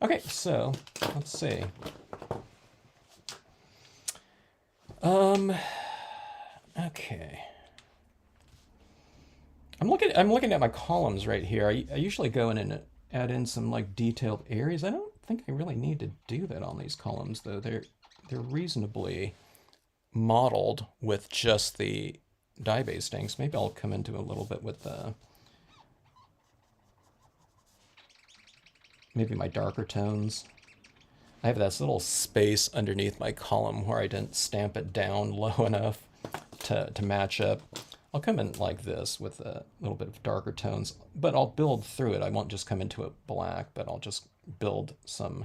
Okay, so let's see. Okay. I'm looking at my columns right here. I usually go in and add in some like detailed areas. I don't think I really need to do that on these columns though. They're reasonably modeled with just the dye-based inks. Maybe I'll come into a little bit with maybe my darker tones. I have this little space underneath my column where I didn't stamp it down low enough to match up. I'll come in like this with a little bit of darker tones, but I'll build through it. I won't just come into it black, but I'll just build some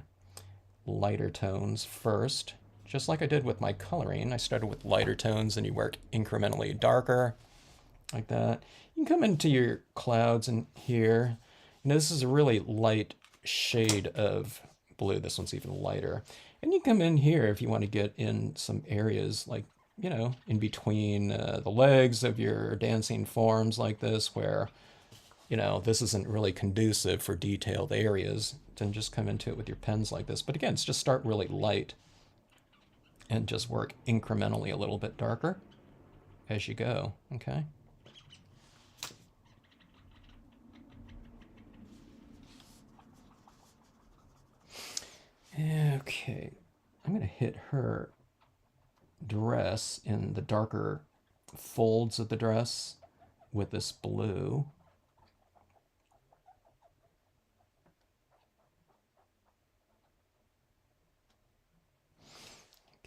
lighter tones first, just like I did with my coloring. I started with lighter tones and you work incrementally darker, like that. You can come into your clouds in here. Now this is a really light shade of blue. This one's even lighter. And you come in here if you want to get in some areas like, you know, in between the legs of your dancing forms like this, where, you know, this isn't really conducive for detailed areas. Then just come into it with your pens like this. But again, it's just start really light and just work incrementally a little bit darker as you go, okay? Okay, I'm going to hit her dress in the darker folds of the dress with this blue.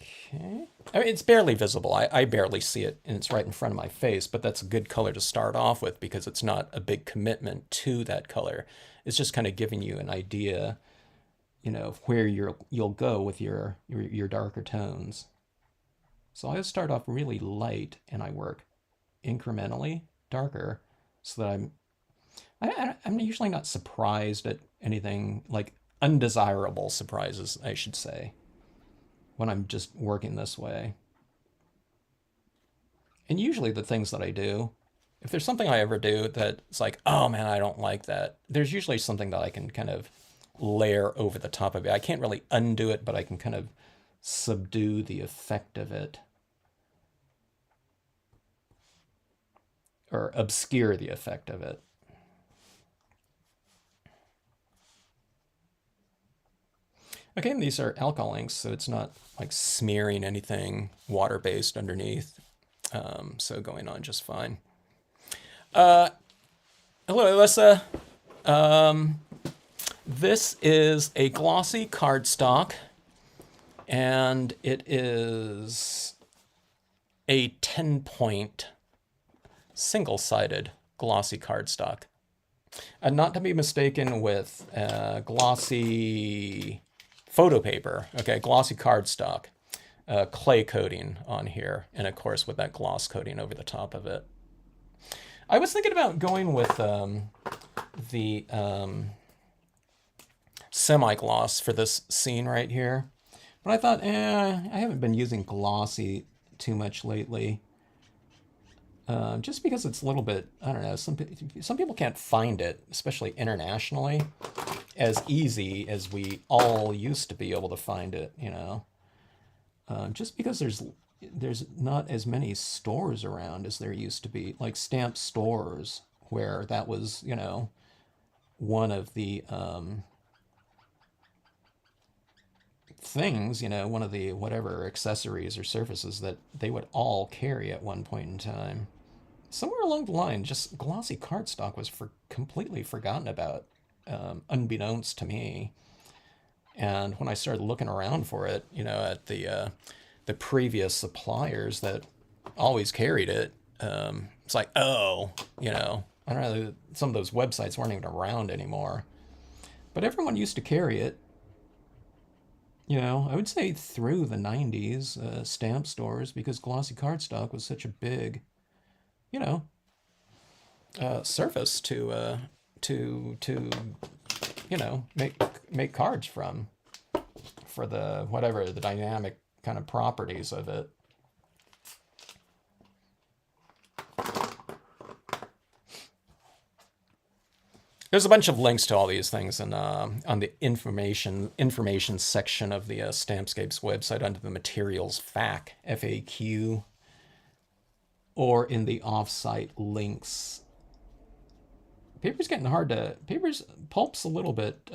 Okay. I mean, it's barely visible. I barely see it, and it's right in front of my face, but that's a good color to start off with because it's not a big commitment to that color. It's just kind of giving you an idea, you know, of where you'll go with your darker tones. So I start off really light and I work incrementally darker so that I'm usually not surprised at anything, like undesirable surprises, I should say, when I'm just working this way. And usually the things that I do, if there's something I ever do that's like, oh man, I don't like that, there's usually something that I can kind of layer over the top of it. I can't really undo it, but I can kind of subdue the effect of it, or obscure the effect of it. Okay, and these are alcohol inks, so it's not like smearing anything water-based underneath. So going on just fine. Hello, Alyssa. This is a glossy cardstock, and it is a 10-point single-sided glossy cardstock. Not to be mistaken with glossy photo paper, okay, glossy cardstock, clay coating on here, and of course with that gloss coating over the top of it. I was thinking about going with the semi-gloss for this scene right here, but I thought, I haven't been using glossy too much lately. Just because it's a little bit, I don't know, some people can't find it, especially internationally, as easy as we all used to be able to find it, you know. Just because there's not as many stores around as there used to be, like stamp stores, where that was, you know, one of the things, you know, one of the whatever accessories or surfaces that they would all carry at one point in time. Somewhere along the line, just glossy cardstock was completely forgotten about, unbeknownst to me. And when I started looking around for it, you know, at the previous suppliers that always carried it, it's like, oh, you know, I don't know, some of those websites weren't even around anymore. But everyone used to carry it. You know, I would say through the 90s, stamp stores, because glossy cardstock was such a big, you know, surface to you know, make cards from. for the, whatever, the dynamic kind of properties of it. There's a bunch of links to all these things on the information section of the Stampscapes website under the materials FAQ, or in the offsite links. Paper's getting hard to, pulp's a little bit,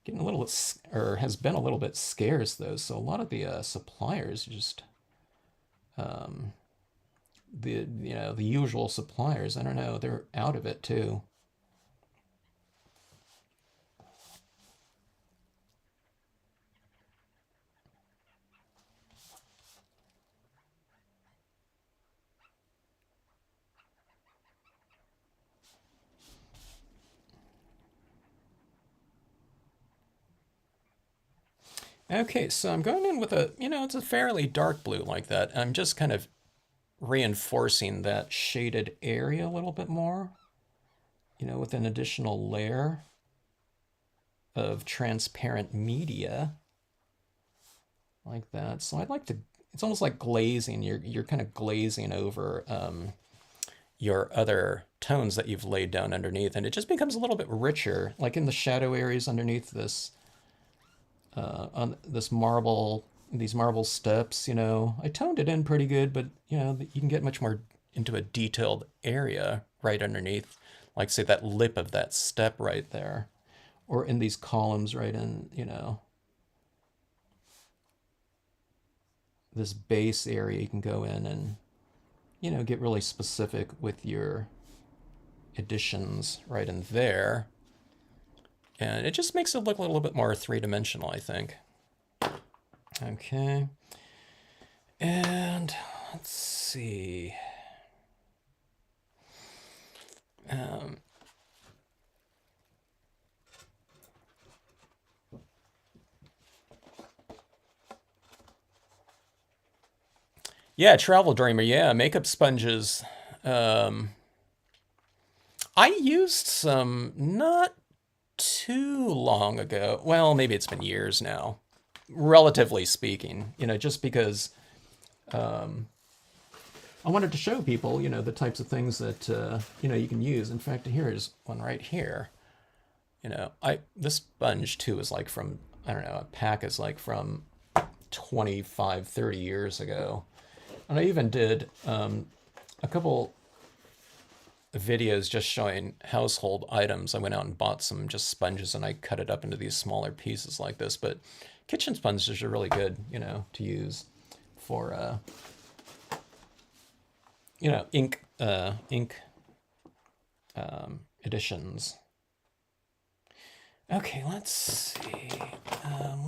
getting a little, or has been a little bit scarce though. So a lot of the suppliers just, the usual suppliers, I don't know, they're out of it too. Okay, so I'm going in with a, it's a fairly dark blue like that. I'm just kind of reinforcing that shaded area a little bit more, with an additional layer of transparent media like that. So I'd like to, it's almost like glazing. You're kind of glazing over your other tones that you've laid down underneath, and it just becomes a little bit richer, like in the shadow areas underneath this, on this marble, these marble steps. I toned it in pretty good, but you can get much more into a detailed area right underneath, like say that lip of that step right there, or in these columns right in, this base area. You can go in and, get really specific with your additions right in there. And it just makes it look a little bit more three-dimensional, I think. Okay. And let's see. Yeah, Travel Dreamer. Yeah, makeup sponges. I used some not too long ago. Well, maybe it's been years now, relatively speaking, just because I wanted to show people, the types of things that, you can use. In fact, here's one right here. This sponge too is like from, I don't know, a pack is like from 25, 30 years ago. And I even did a couple videos just showing household items. I went out and bought some just sponges, and I cut it up into these smaller pieces like this. But kitchen sponges are really good, to use for, ink additions. Okay, let's see.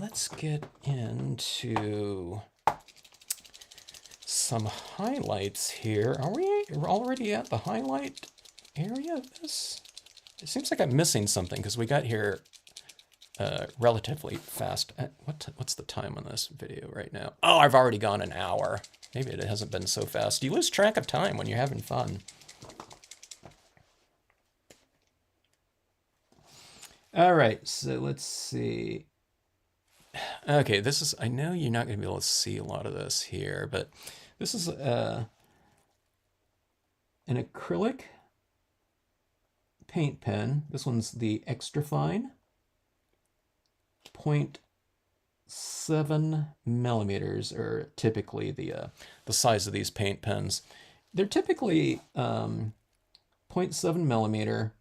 Let's get into some highlights here. Are we already at the highlight area of this? It seems like I'm missing something because we got here relatively fast. What's the time on this video right now? Oh, I've already gone an hour. Maybe it hasn't been so fast. You lose track of time when you're having fun. All right, so let's see. Okay, this is, I know you're not going to be able to see a lot of this here, but this is an acrylic paint pen. This one's the extra fine, 0.7 millimeters, or typically the size of these paint pens. They're typically 0.7 millimeter,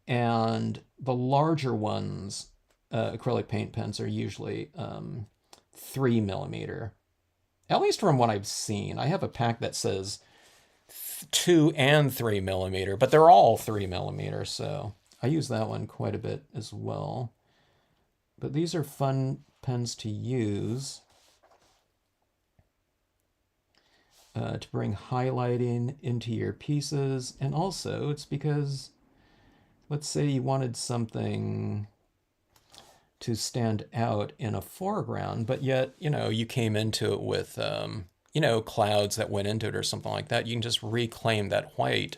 and the larger ones, acrylic paint pens, are usually 3 millimeter. At least from what I've seen. I have a pack that says 2 and 3 millimeter, but they're all 3 millimeter, so I use that one quite a bit as well. But these are fun pens to use to bring highlighting into your pieces. And also, it's because, let's say you wanted something to stand out in a foreground, but yet, you came into it with, clouds that went into it or something like that. You can just reclaim that white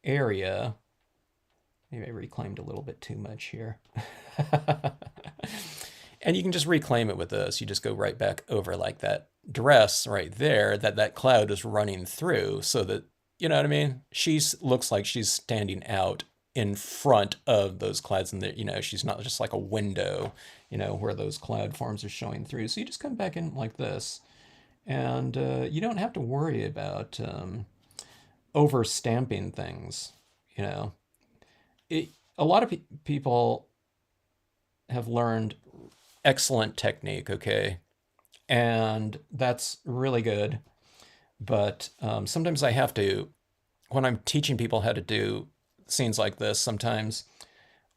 area. Maybe I reclaimed a little bit too much here. And you can just reclaim it with this. You just go right back over like that dress right there that that cloud is running through so that, you know what I mean? She's looks like she's standing out in front of those clouds and that, you know, she's not just like a window, you know, where those cloud forms are showing through. So you just come back in like this and you don't have to worry about over stamping things, you know. It, a lot of people have learned excellent technique, okay? And that's really good. But sometimes I have to, when I'm teaching people how to do scenes like this, sometimes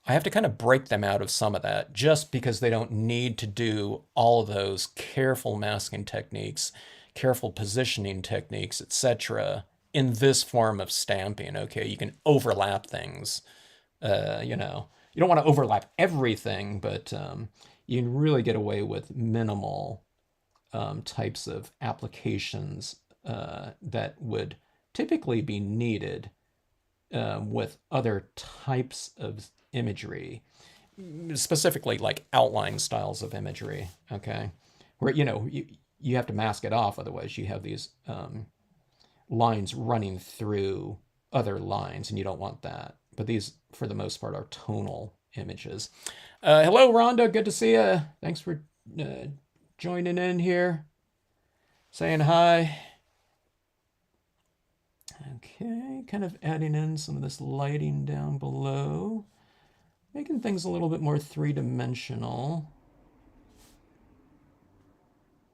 I have to kind of break them out of some of that just because they don't need to do all of those careful masking techniques, careful positioning techniques, etc. in this form of stamping. Okay, you can overlap things. You know, you don't want to overlap everything, but you can really get away with minimal types of applications that would typically be needed with other types of imagery, specifically like outline styles of imagery. Okay, where you know you have to mask it off, otherwise you have these lines running through other lines, and you don't want that. But these, for the most part, are tonal images. Hello, Rhonda. Good to see you. Thanks for joining in here, saying hi. Okay, kind of adding in some of this lighting down below, making things a little bit more three-dimensional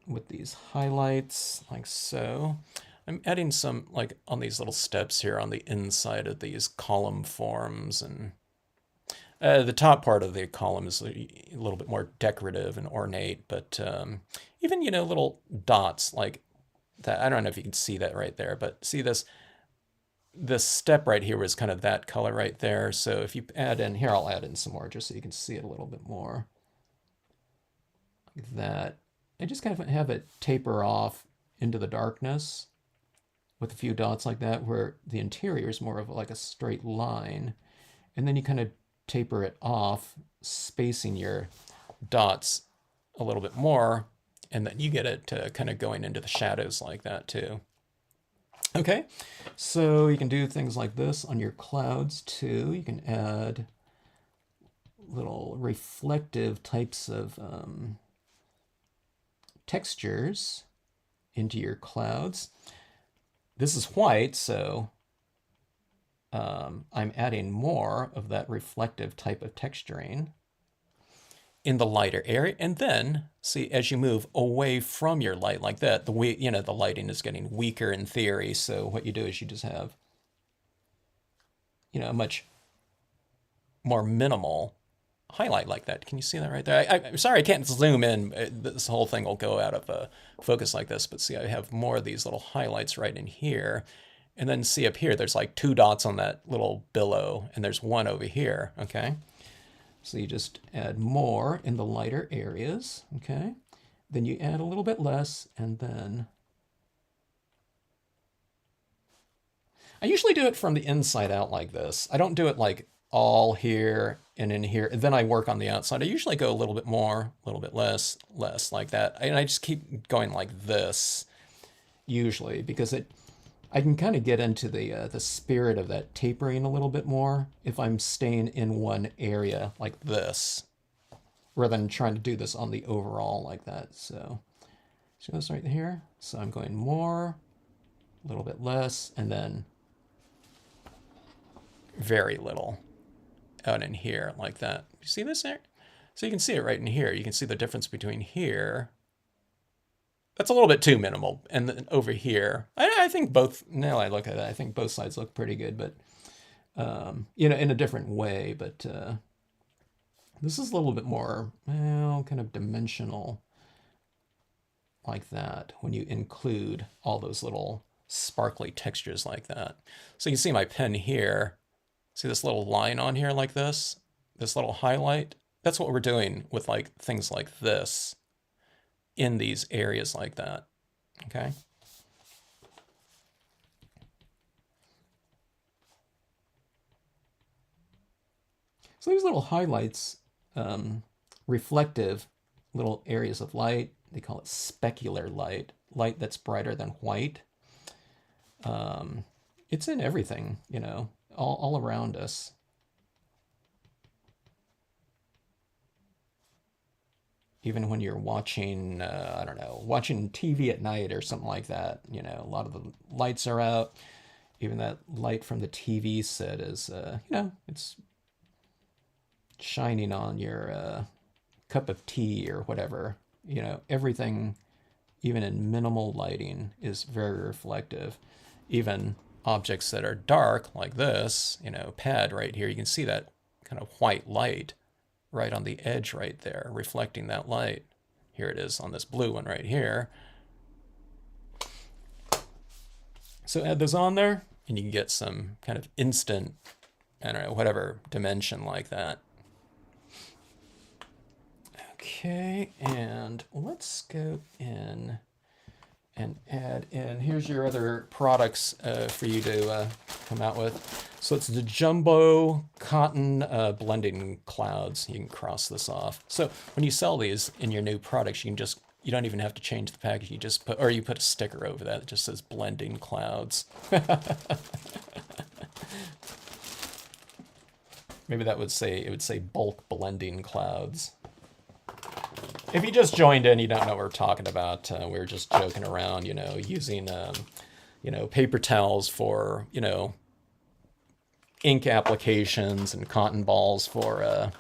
with these highlights like so. I'm adding some like on these little steps here on the inside of these column forms, and the top part of the column is a little bit more decorative and ornate, but even, you know, little dots like that. I don't know if you can see that right there, but see this step right here was kind of that color right there. So if you add in here, I'll add in some more just so you can see it a little bit more like that. I just kind of have it taper off into the darkness with a few dots like that, where the interior is more of like a straight line. And then you kind of taper it off, spacing your dots a little bit more, and then you get it kind of going into the shadows like that too. Okay, so you can do things like this on your clouds too. You can add little reflective types of textures into your clouds. This is white, so I'm adding more of that reflective type of texturing in the lighter area. And then see, as you move away from your light like that, the lighting is getting weaker in theory. So what you do is you just have, you know, a much more minimal highlight like that. Can you see that right there? I'm sorry, I can't zoom in. This whole thing will go out of focus like this, but see, I have more of these little highlights right in here. And then see up here, there's like 2 dots on that little billow, and there's 1 over here, okay? So you just add more in the lighter areas, okay? Then you add a little bit less, and then I usually do it from the inside out like this. I don't do it like all here and in here, and then I work on the outside. I usually go a little bit more, a little bit less like that. And I just keep going like this, usually, because I can kind of get into the spirit of that tapering a little bit more if I'm staying in one area like this, rather than trying to do this on the overall like that. So this right here. So I'm going more, a little bit less, and then very little out in here like that. You see this there? So you can see it right in here. You can see the difference between here. That's a little bit too minimal. And then over here, I think both, now I look at it, I think both sides look pretty good, but, you know, in a different way. But this is a little bit more, well, kind of dimensional like that when you include all those little sparkly textures like that. So you can see my pen here. See this little line on here like this little highlight? That's what we're doing with like things like this in these areas like that, okay? So these little highlights, reflective little areas of light. They call it specular light, light that's brighter than white. It's in everything, you know, all around us. Even when you're watching, I don't know, watching TV at night or something like that, you know, a lot of the lights are out. Even that light from the TV set is, you know, it's shining on your cup of tea or whatever. You know, everything, even in minimal lighting, is very reflective. Even objects that are dark, like this, you know, pad right here, you can see that kind of white light right on the edge right there, reflecting that light. Here it is on this blue one right here. So add those on there, and you can get some kind of instant, I don't know, whatever dimension like that. Okay, and let's go in and add in. Here's your other products for you to come out with. So it's the jumbo cotton blending clouds. You can cross this off. So when you sell these in your new products, you don't even have to change the package. You just put, or you put a sticker over that. It just says blending clouds. Maybe that would say, it would say bulk blending clouds. If you just joined in, you don't know what we're talking about. We're just joking around, you know, using, you know, paper towels for, you know, ink applications and cotton balls for,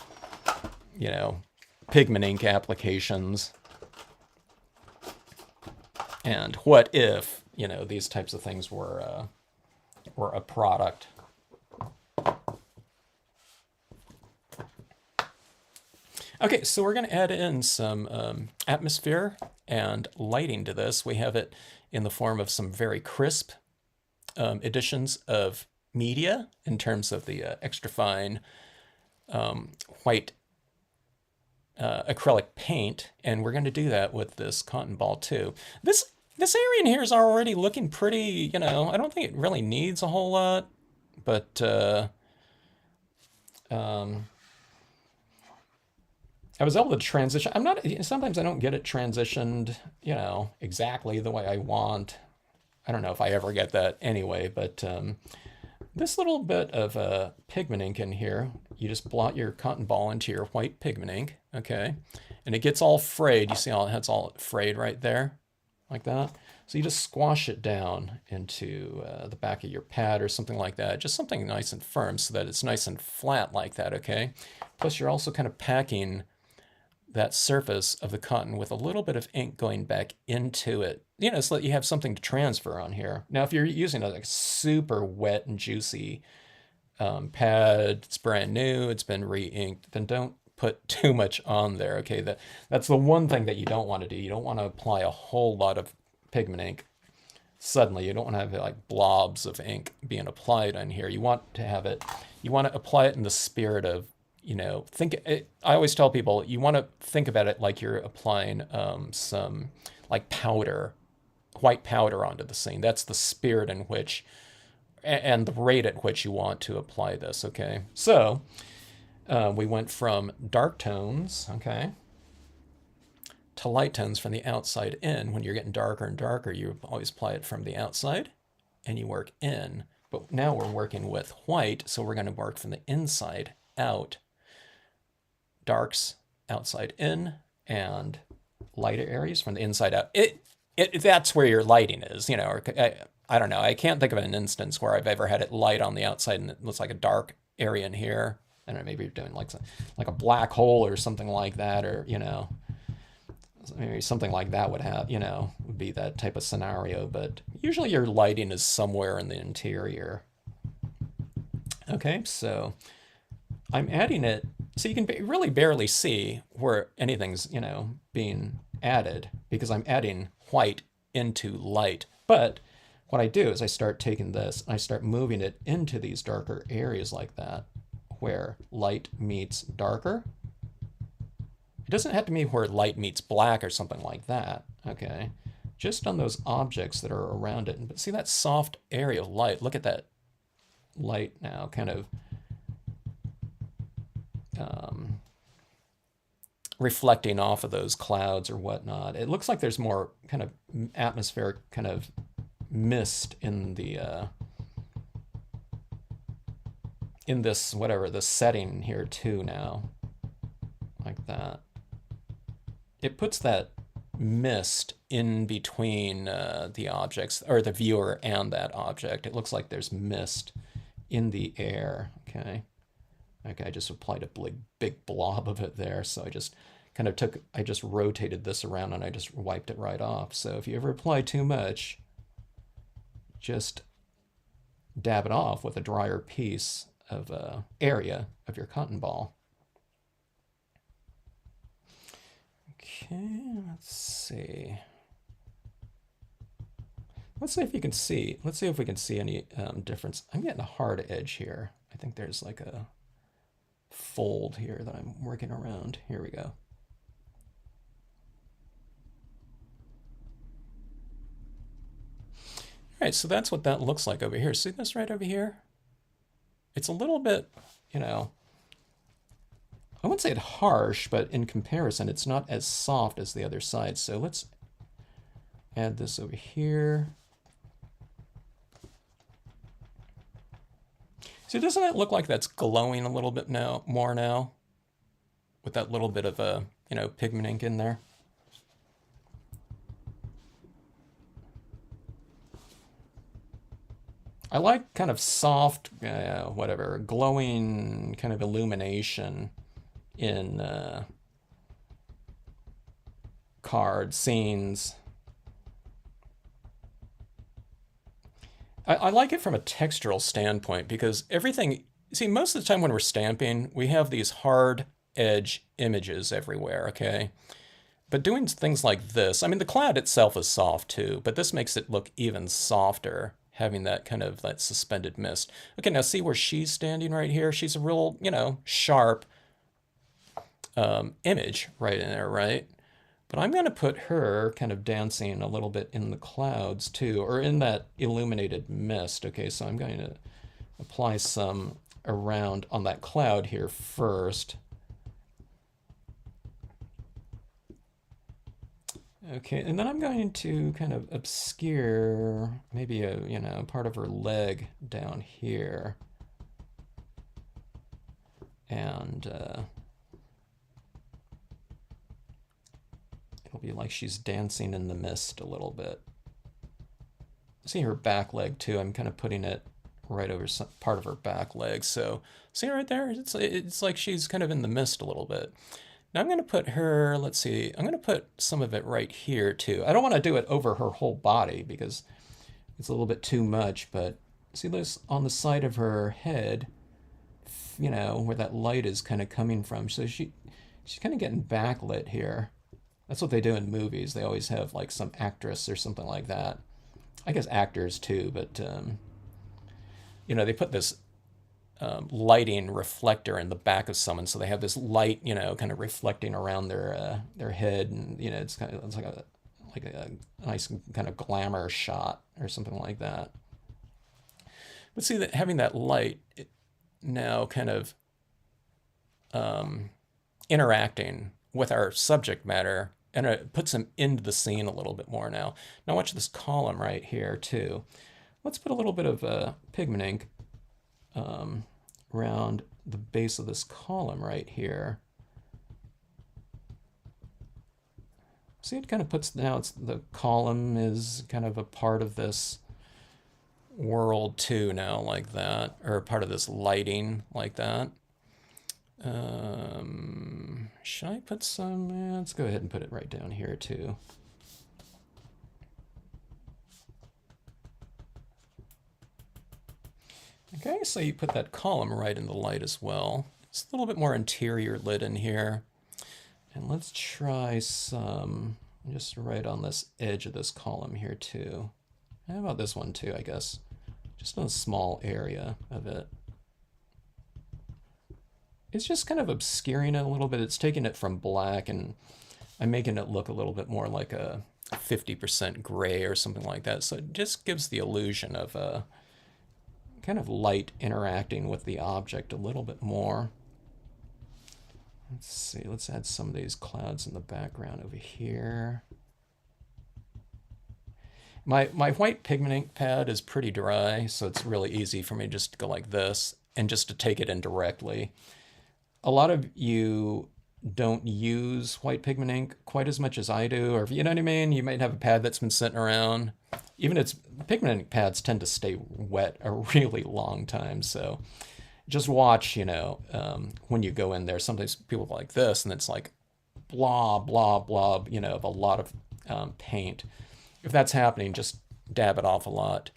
you know, pigment ink applications. And what if, you know, these types of things were a product? Okay, so we're going to add in some atmosphere and lighting to this. We have it in the form of some very crisp editions of media in terms of the extra fine white acrylic paint, and we're going to do that with this cotton ball too. This area in here is already looking pretty, you know, I don't think it really needs a whole lot, but I was able to transition. Sometimes I don't get it transitioned, you know, exactly the way I want. I don't know if I ever get that anyway, but this little bit of pigment ink in here, you just blot your cotton ball into your white pigment ink, okay? And it gets all frayed. You see how it's all frayed right there, like that? So you just squash it down into the back of your pad or something like that. Just something nice and firm so that it's nice and flat like that, okay? Plus you're also kind of packing that surface of the cotton with a little bit of ink going back into it, you know, so that you have something to transfer on here. Now, if you're using a like super wet and juicy pad, it's brand new, it's been re-inked, then don't put too much on there, okay? That's the one thing that you don't want to do. You don't want to apply a whole lot of pigment ink suddenly. You don't want to have like blobs of ink being applied on here. You want to have it, you want to apply it in the spirit of, you know, I always tell people, you want to think about it like you're applying some like powder, white powder onto the scene. That's the spirit in which, and the rate at which you want to apply this, okay? So we went from dark tones, okay, to light tones from the outside in. When you're getting darker and darker, you always apply it from the outside and you work in. But now we're working with white, so we're going to work from the inside out. Darks outside in and lighter areas from the inside out. That's where your lighting is, you know, or I don't know. I can't think of an instance where I've ever had it light on the outside and it looks like a dark area in here. I don't know, maybe you're doing like a black hole or something like that, or, you know, maybe something like that would have, you know, would be that type of scenario, but usually your lighting is somewhere in the interior. Okay, so I'm adding it, so you can really barely see where anything's, you know, being added because I'm adding white into light. But what I do is I start taking this and I start moving it into these darker areas like that, where light meets darker. It doesn't have to be where light meets black or something like that, okay? Just on those objects that are around it. But see that soft area of light? Look at that light now kind of reflecting off of those clouds or whatnot. It looks like there's more kind of atmospheric kind of mist in the in this whatever the setting here too now, like that. It puts that mist in between the objects or the viewer and that object. It looks like there's mist in the air. Okay. Okay, I just applied a big blob of it there. So I just kind of I just rotated this around and I just wiped it right off. So if you ever apply too much, just dab it off with a drier piece of area of your cotton ball. Okay, let's see. Let's see if you can see. Let's see if we can see any difference. I'm getting a hard edge here. I think there's like a fold here that I'm working around. Here we go. All right, so that's what that looks like over here. See this right over here? It's a little bit, you know, I wouldn't say it's harsh, but in comparison, it's not as soft as the other side. So let's add this over here. So doesn't that look like that's glowing a little bit more now? With that little bit of a, you know, pigment ink in there. I like kind of soft, whatever, glowing kind of illumination in card scenes. I like it from a textural standpoint because everything, see, most of the time when we're stamping, we have these hard edge images everywhere, okay? But doing things like this, I mean, the cloud itself is soft too, but this makes it look even softer, having that kind of that suspended mist. Okay, now see where she's standing right here? She's a real, you know, sharp image right in there, right? But I'm going to put her kind of dancing a little bit in the clouds too, or in that illuminated mist. Okay, so I'm going to apply some around on that cloud here first. Okay, and then I'm going to kind of obscure maybe a, you know, part of her leg down here. And it'll be like she's dancing in the mist a little bit. See her back leg too. I'm kind of putting it right over some part of her back leg. So see right there? It's like she's kind of in the mist a little bit. Now I'm going to put her, let's see, I'm going to put some of it right here too. I don't want to do it over her whole body because it's a little bit too much, but see this on the side of her head, you know, where that light is kind of coming from. So she's kind of getting backlit here. That's what they do in movies. They always have like some actress or something like that. I guess actors too, but you know, they put this lighting reflector in the back of someone, so they have this light, you know, kind of reflecting around their head, and you know, it's like a nice kind of glamour shot or something like that. But see that having that light now kind of interacting with our subject matter, and it puts them into the scene a little bit more now. Now watch this column right here too. Let's put a little bit of pigment ink around the base of this column right here. See, it kind of puts, now it's the column is kind of a part of this world too now, like that, or part of this lighting like that. Should I put some, yeah, let's go ahead and put it right down here too. Okay, so you put that column right in the light as well. It's a little bit more interior lit in here. And let's try some, just right on this edge of this column here too. How about this one too, I guess? Just in a small area of it. It's just kind of obscuring it a little bit. It's taking it from black and I'm making it look a little bit more like a 50% gray or something like that. So it just gives the illusion of a kind of light interacting with the object a little bit more. Let's see, let's add some of these clouds in the background over here. My white pigment ink pad is pretty dry, so it's really easy for me just to go like this and just to take it in directly. A lot of you don't use white pigment ink quite as much as I do, or you know what I mean? You might have a pad that's been sitting around. Even its pigment ink pads tend to stay wet a really long time, so just watch, when you go in there. Sometimes people go like this, and it's like blah, blah, blah, of a lot of paint. If that's happening, just dab it off a lot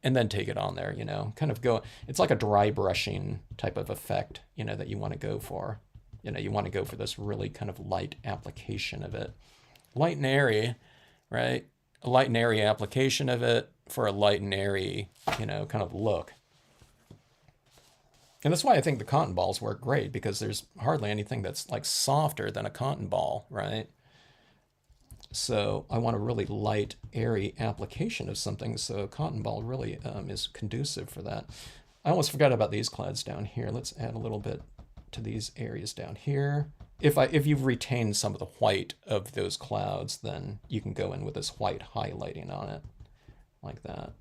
and then take it on there, kind of go. It's like a dry brushing type of effect, that you want to go for. You want to go for this really kind of light application of it. Light and airy, right? A light and airy application of it for a light and airy, kind of look. And that's why I think the cotton balls work great, because there's hardly anything that's like softer than a cotton ball, right? So I want a really light, airy application of something, so a cotton ball really is conducive for that. I almost forgot about these clouds down here. Let's add a little bit to these areas down here. If you've retained some of the white of those clouds, then you can go in with this white highlighting on it, like that.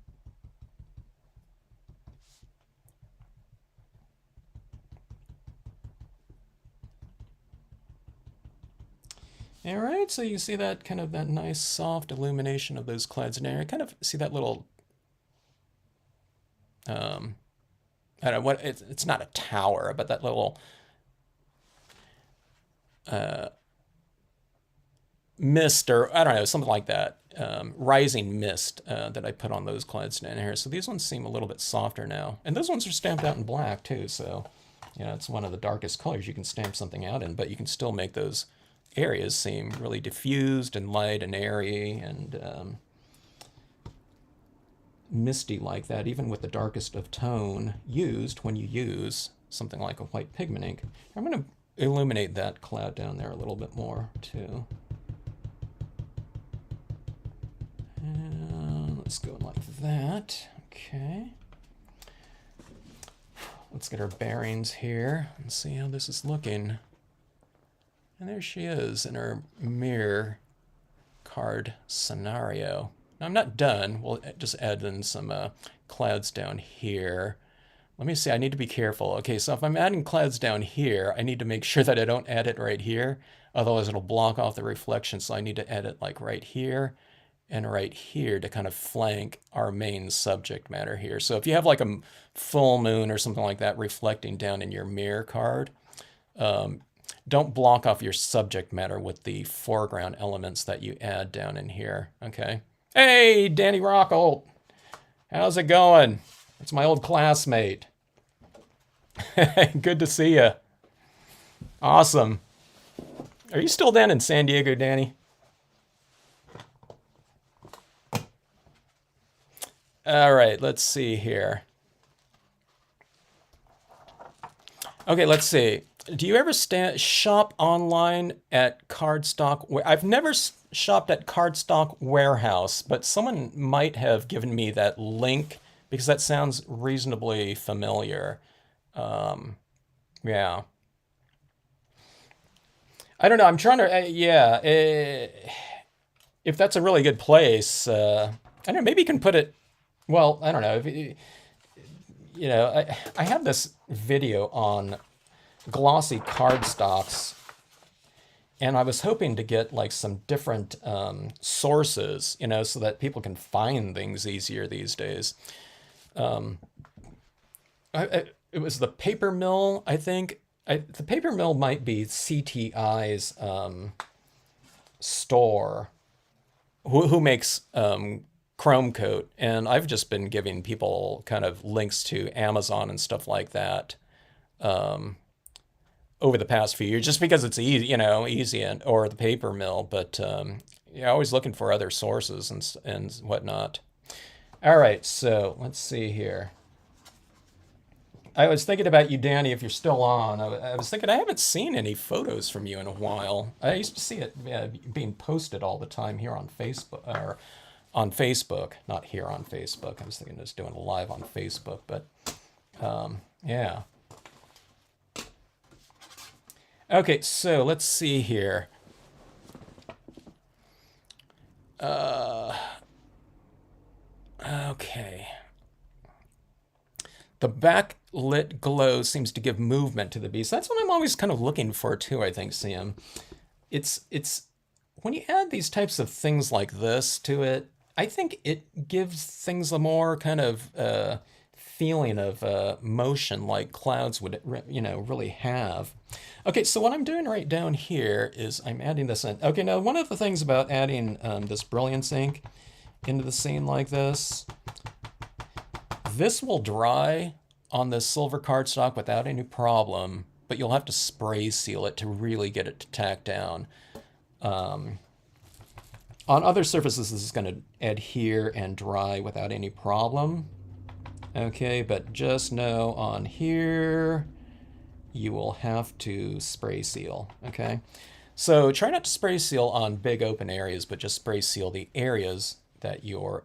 All right, so you see that kind of that nice soft illumination of those clouds in there. I kind of see that little, I don't know what, it's not a tower, but that little mist, or I don't know, something like that, rising mist that I put on those clouds down here. So these ones seem a little bit softer now. And those ones are stamped out in black too, so it's one of the darkest colors you can stamp something out in, but you can still make those areas seem really diffused and light and airy and misty like that, even with the darkest of tone used when you use something like a white pigment ink. I'm going to illuminate that cloud down there a little bit more too. And let's go like that. Okay. Let's get our bearings here and see how this is looking. And there she is in her mirror card scenario. Now I'm not done. We'll just add in some clouds down here. Let me see, I need to be careful. Okay, so if I'm adding clouds down here, I need to make sure that I don't add it right here. Otherwise it'll block off the reflection, so I need to add it like right here and right here to kind of flank our main subject matter here. So if you have like a full moon or something like that reflecting down in your mirror card, don't block off your subject matter with the foreground elements that you add down in here, okay? Hey, Danny Rockholt. How's it going? It's my old classmate. Good to see you. Awesome. Are you still down in San Diego, Danny? All right, let's see here. Okay, let's see. Do you ever shop online at Cardstock? I've never shopped at Cardstock Warehouse, but someone might have given me that link because that sounds reasonably familiar. Yeah. I don't know. I'm trying to, yeah. If that's a really good place, I don't know. Maybe you can put it, well, I don't know. I have this video on glossy cardstocks, and I was hoping to get like some different sources, so that people can find things easier these days. It was the Paper Mill, I think. The Paper Mill might be CTI's store, who makes Chrome Coat, and I've just been giving people kind of links to Amazon and stuff like that. Over the past few years, just because it's easy, or the Paper Mill, but always looking for other sources and whatnot. All right, so let's see here. I was thinking about you, Danny, if you're still on. I was thinking I haven't seen any photos from you in a while. I used to see it being posted all the time here on Facebook, or on Facebook, not here on Facebook. I was thinking just doing a live on Facebook, but yeah. Okay, so let's see here. Okay. The backlit glow seems to give movement to the beast. That's what I'm always kind of looking for too, I think, Sam. It's when you add these types of things like this to it, I think it gives things a more kind of feeling of motion like clouds would, really have. Okay, so what I'm doing right down here is I'm adding this in. Okay, now one of the things about adding this brilliance ink into the scene like this will dry on this silver cardstock without any problem, but you'll have to spray seal it to really get it to tack down. On other surfaces, this is going to adhere and dry without any problem. Okay, but just know on here, you will have to spray seal, okay? So try not to spray seal on big open areas, but just spray seal the areas that you're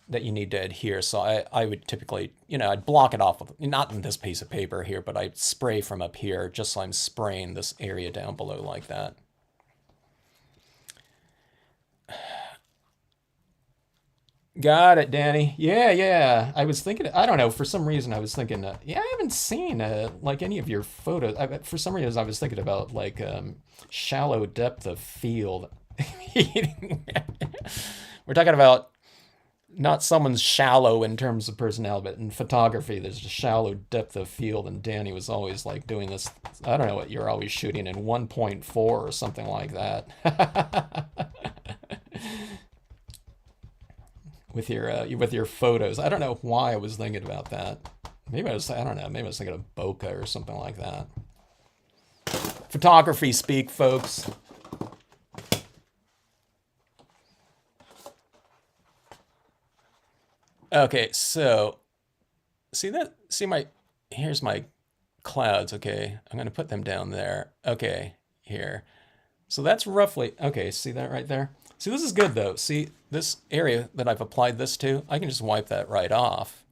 that you need to adhere. So I would typically, I'd block it off with, not in this piece of paper here, but I'd spray from up here just so I'm spraying this area down below like that. Got it, Danny. Yeah. I was thinking, I don't know, for some reason I was thinking, yeah, I haven't seen like any of your photos. For some reason I was thinking about like shallow depth of field. We're talking about not someone's shallow in terms of personality, but in photography, there's a shallow depth of field, and Danny was always like doing this. I don't know what you're always shooting in 1.4 or something like that. With your photos. I don't know why I was thinking about that. Maybe I don't know, maybe I was thinking of bokeh or something like that. Photography speak, folks. Okay, so here's my clouds, okay? I'm going to put them down there. Okay, here. So that's roughly, okay, see that right there? See, this is good though. See, this area that I've applied this to, I can just wipe that right off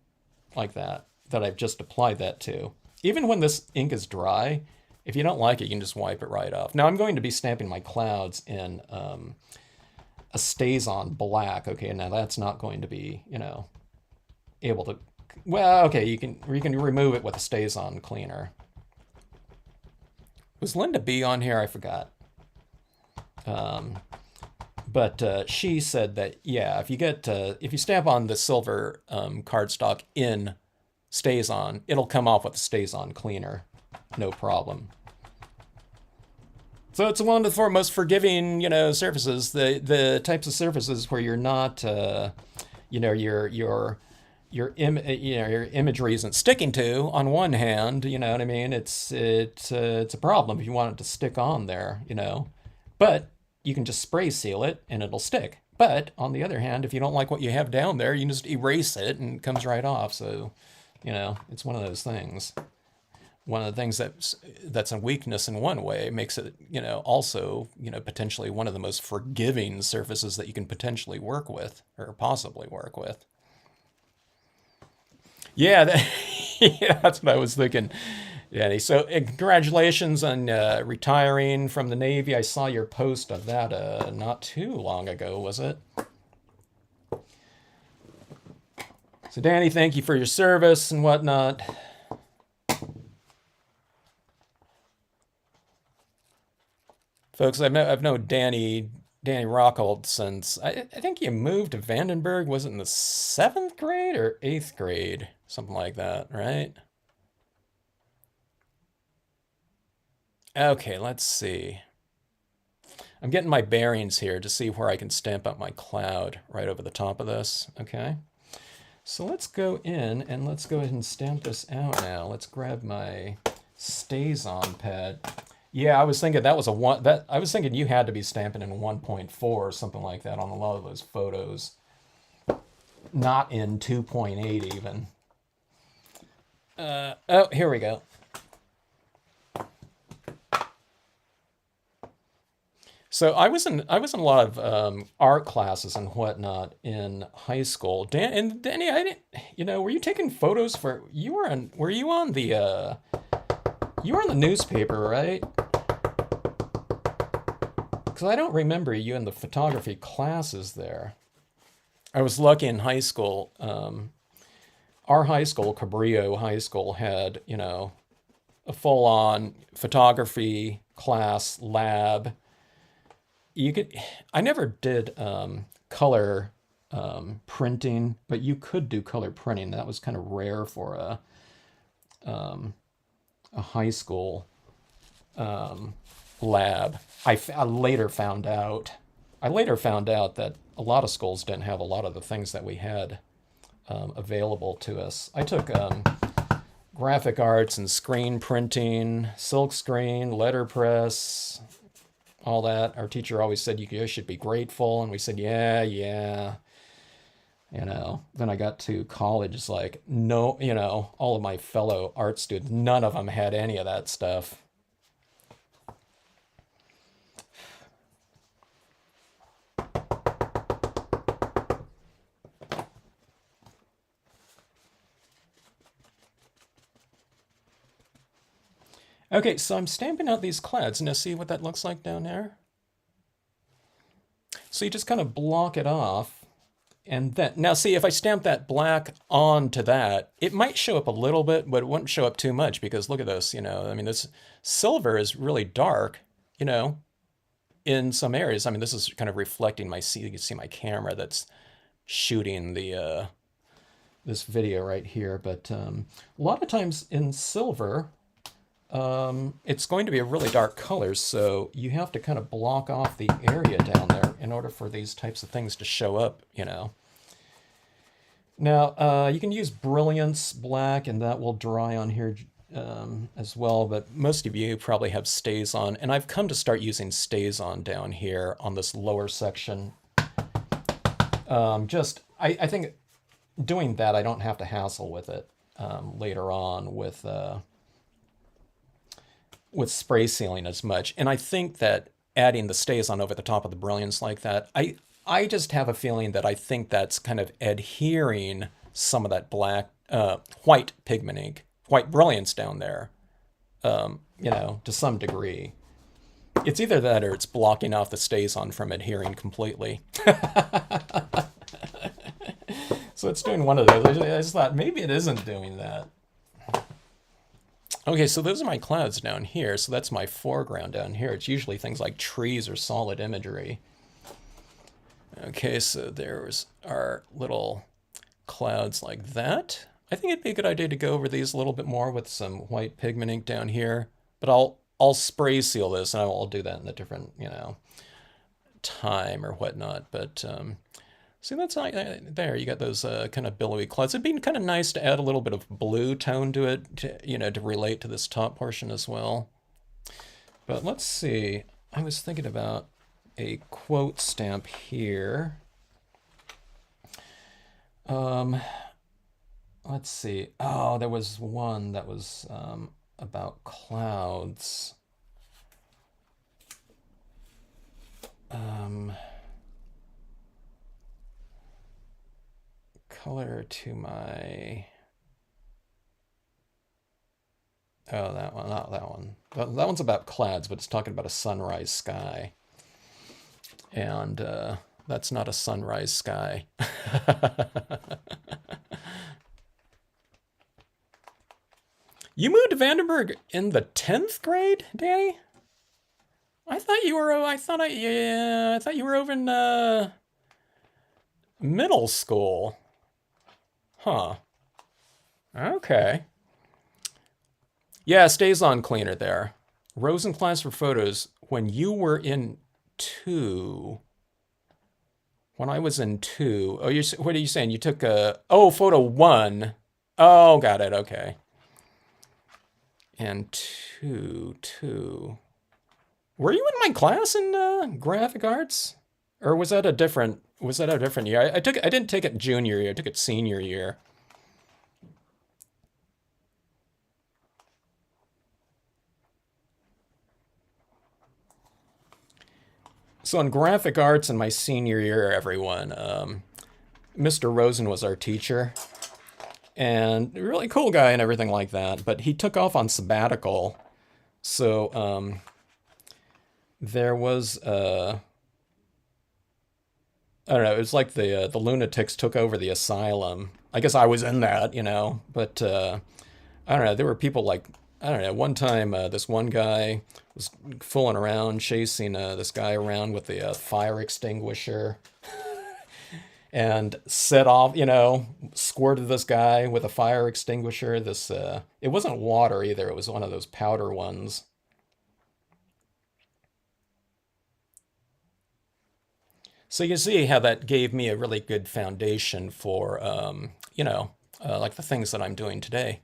like that I've just applied that to. Even when this ink is dry, if you don't like it, you can just wipe it right off. Now I'm going to be stamping my clouds in a StazOn black. Okay, now that's not going to be, able to, well, okay, you can remove it with a StazOn cleaner. Was Linda B on here? I forgot. But she said that, yeah, if you stamp on the silver cardstock in StazOn, it'll come off with a StazOn cleaner, no problem. So it's one of the four most forgiving, surfaces. The types of surfaces where you're not, your imagery isn't sticking to. On one hand, you know what I mean. It's a problem if you want it to stick on there, but you can just spray seal it and it'll stick. But on the other hand, if you don't like what you have down there, you can just erase it and it comes right off. So, it's one of those things. One of the things that's a weakness in one way makes it, also, potentially one of the most forgiving surfaces that you can potentially work with or possibly work with. Yeah, yeah, that's what I was thinking. Danny. So congratulations on retiring from the Navy. I saw your post of that not too long ago, was it? So Danny, thank you for your service and whatnot. Folks, I've known Danny Rockhold since I think you moved to Vandenberg. Was it in the 7th grade or 8th grade? Something like that, right? Okay, let's see. I'm getting my bearings here to see where I can stamp up my cloud right over the top of this. Okay. So let's go in and let's go ahead and stamp this out now. Let's grab my StazOn pad. Yeah, I was thinking that was I was thinking you had to be stamping in 1.4 or something like that on a lot of those photos. Not in 2.8 even. Oh, here we go. So I was in a lot of art classes and whatnot in high school. Danny, I didn't, were you taking photos for? Were you on the You were in the newspaper, right? Because I don't remember you in the photography classes there. I was lucky in high school. Our high school, Cabrillo High School, had, you know, a full-on photography class lab. You could, I never did color printing, but you could do color printing. That was kind of rare for a high school lab. I later found out. I later found out that a lot of schools didn't have a lot of the things that we had available to us. I took graphic arts and screen printing, silk screen, letterpress, all that. Our teacher always said you should be grateful, and we said, yeah, yeah. You know, then I got to college, it's like, no, you know, all of my fellow art students, none of them had any of that stuff. Okay, so I'm stamping out these clouds. Now see what that looks like down there? So you just kind of block it off. And then, now see, if I stamp that black onto that, it might show up a little bit, but it wouldn't show up too much because look at this, you know, I mean, this silver is really dark, you know, in some areas. I mean, this is kind of reflecting you can see my camera that's shooting the this video right here. But a lot of times in silver, it's going to be a really dark color, so you have to kind of block off the area down there in order for these types of things to show up, you know. Now, you can use Brilliance Black, and that will dry on here as well, but most of you probably have StazOn, and I've come to start using StazOn down here on this lower section. I think doing that, I don't have to hassle with it later on with spray sealing as much. And I think that adding the StazOn over the top of the Brilliance like that, I just have a feeling that I think that's kind of adhering some of that white pigment ink, white Brilliance down there, you know, to some degree. It's either that or it's blocking off the StazOn from adhering completely. So it's doing one of those. I just thought maybe it isn't doing that. Okay, so those are my clouds down here. So that's my foreground down here. It's usually things like trees or solid imagery. Okay, so there's our little clouds like that. I think it'd be a good idea to go over these a little bit more with some white pigment ink down here. But I'll spray seal this, and I'll do that in a different, you know, time or whatnot. But see, that's like there. You got those kind of billowy clouds. It'd be kind of nice to add a little bit of blue tone to it, you know, to relate to this top portion as well. But let's see. I was thinking about a quote stamp here. Let's see. Oh, there was one that was about clouds. Color to my... Oh, that one, not that one. That one's about clouds, but it's talking about a sunrise sky. And that's not a sunrise sky. You moved to Vandenberg in the 10th grade, Danny? I thought you were. I thought you were over in middle school. Huh. Okay. Yeah, StazOn cleaner there. Rosen class for photos. When you were in 2. When I was in 2. Oh, what are you saying? You took photo 1. Oh, got it. Okay. And 2. Were you in my class in graphic arts? Or was that a different year? I didn't take it junior year, I took it senior year. So in graphic arts in my senior year, everyone, Mr. Rosen was our teacher. And a really cool guy and everything like that. But he took off on sabbatical So there was I don't know. It was like the lunatics took over the asylum. I guess I was in that, but I don't know. There were people like I don't know. One time, this one guy was fooling around, chasing this guy around with the fire extinguisher, and set off, squirted this guy with a fire extinguisher. It wasn't water either. It was one of those powder ones. So you see how that gave me a really good foundation for, like the things that I'm doing today.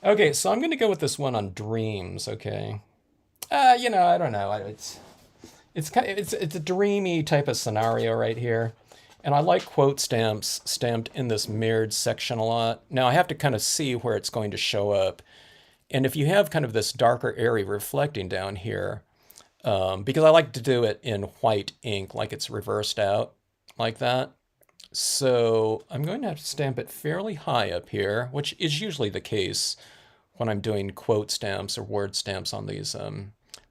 Okay, so I'm going to go with this one on dreams. Okay, I don't know. It's kind of, it's a dreamy type of scenario right here, and I like quote stamps stamped in this mirrored section a lot. Now I have to kind of see where it's going to show up, and if you have kind of this darker area reflecting down here, because I like to do it in white ink, like it's reversed out like that. So I'm going to have to stamp it fairly high up here, which is usually the case when I'm doing quote stamps or word stamps on these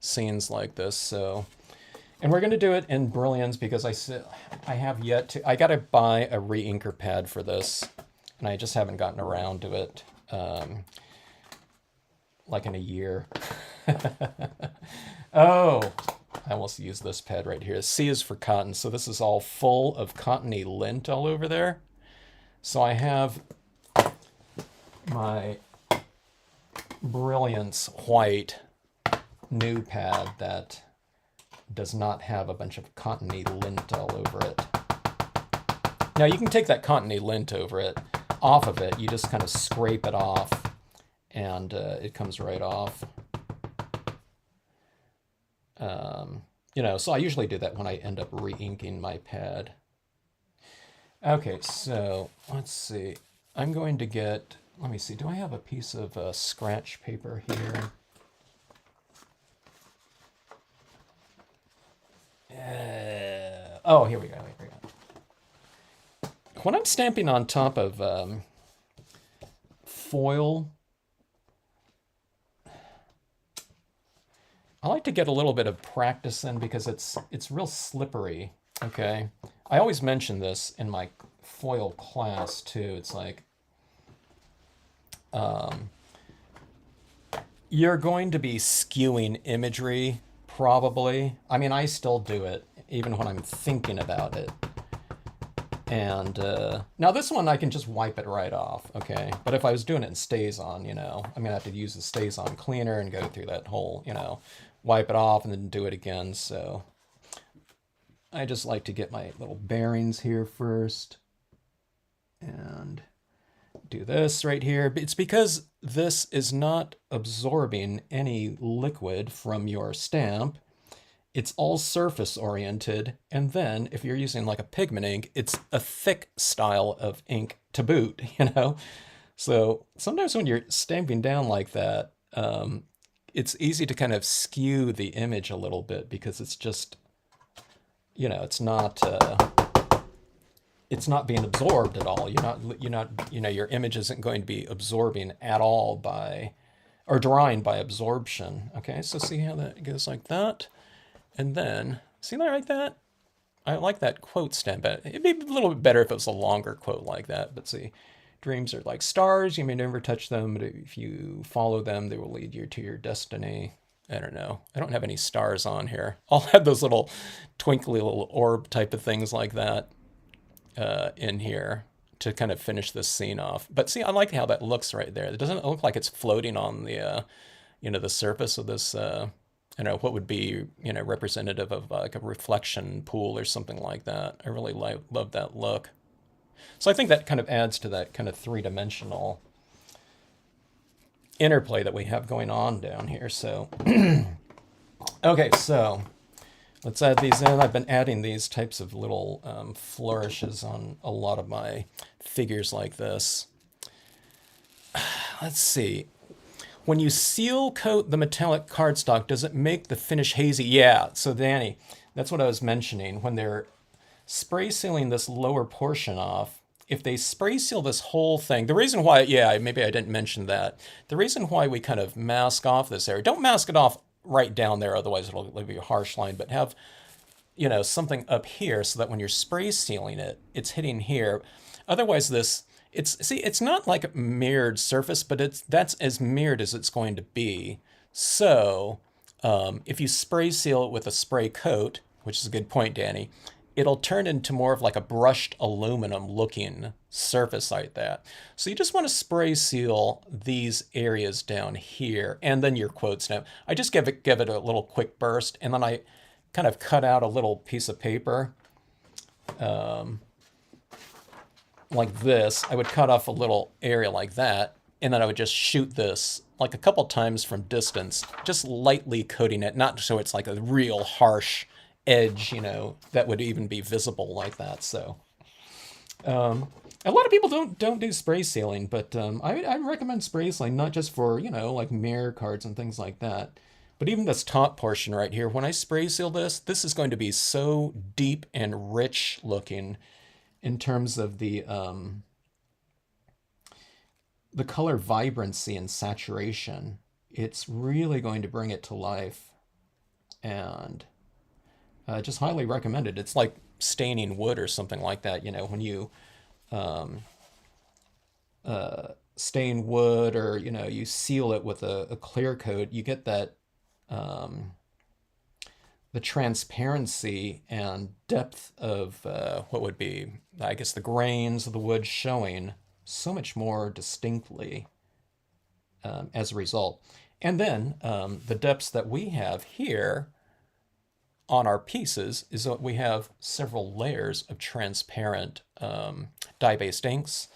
scenes like this. So, and we're going to do it in Brilliance because I have yet to, I got to buy a re-inker pad for this, and I just haven't gotten around to it like in a year. Oh, I almost used this pad right here. C is for cotton, so this is all full of cottony lint all over there. So I have my Brilliance white new pad that does not have a bunch of cottony lint all over it. Now you can take that cottony lint off of it. You just kind of scrape it off, and it comes right off. So I usually do that when I end up re-inking my pad. Okay, so let's see. I'm going to get, let me see, do I have a piece of scratch paper here? Oh, here we go. When I'm stamping on top of foil, I like to get a little bit of practice in because it's real slippery, okay? I always mention this in my foil class too. It's like you're going to be skewing imagery probably. I mean, I still do it even when I'm thinking about it. And now this one I can just wipe it right off, okay? But if I was doing it in StazOn, I'm gonna have to use the StazOn cleaner and go through that whole, wipe it off and then do it again. So I just like to get my little bearings here first and do this right here. It's because this is not absorbing any liquid from your stamp. It's all surface oriented. And then if you're using like a pigment ink, it's a thick style of ink to boot, So sometimes when you're stamping down like that, it's easy to kind of skew the image a little bit because it's just, it's not being absorbed at all. You're not, your image isn't going to be absorbing at all or drawing by absorption. Okay, so see how that goes like that? And then, see that like that? I like that quote stamp. It'd be a little bit better if it was a longer quote like that, but see, dreams are like stars. You may never touch them, but if you follow them, they will lead you to your destiny. I don't know. I don't have any stars on here. I'll have those little twinkly little orb type of things like that in here to kind of finish this scene off. But see, I like how that looks right there. It doesn't look like it's floating on the, the surface of this, what would be, representative of like a reflection pool or something like that. I really love that look. So I think that kind of adds to that kind of three-dimensional interplay that we have going on down here. So, okay, so let's add these in. I've been adding these types of little flourishes on a lot of my figures like this. Let's see. When you seal coat the metallic cardstock, does it make the finish hazy? Yeah, so Danny, that's what I was mentioning. When they're spray sealing this lower portion off, if they spray seal this whole thing, the reason why, yeah, maybe I didn't mention that. The reason why we kind of mask off this area, don't mask it off right down there, otherwise it'll be a harsh line, but have, you know, something up here so that when you're spray sealing it, it's hitting here. Otherwise it's not like a mirrored surface, but that's as mirrored as it's going to be. So if you spray seal it with a spray coat, which is a good point, Danny, it'll turn into more of like a brushed aluminum looking surface like that. So you just want to spray seal these areas down here and then your quotes now. I just give it a little quick burst, and then I kind of cut out a little piece of paper like this. I would cut off a little area like that, and then I would just shoot this like a couple times from distance, just lightly coating it, not so it's like a real harsh edge, you know, that would even be visible like that. So a lot of people don't do spray sealing, but I recommend spray sealing, not just for, you know, like mirror cards and things like that, but even this top portion right here. When I spray seal this is going to be so deep and rich looking in terms of the color vibrancy and saturation. It's really going to bring it to life, and just highly recommend it. It's like staining wood or something like that. You know, when you stain wood, or, you know, you seal it with a clear coat, you get that the transparency and depth of what would be, I guess, the grains of the wood showing so much more distinctly as a result. And then the depths that we have here on our pieces is that we have several layers of transparent dye-based inks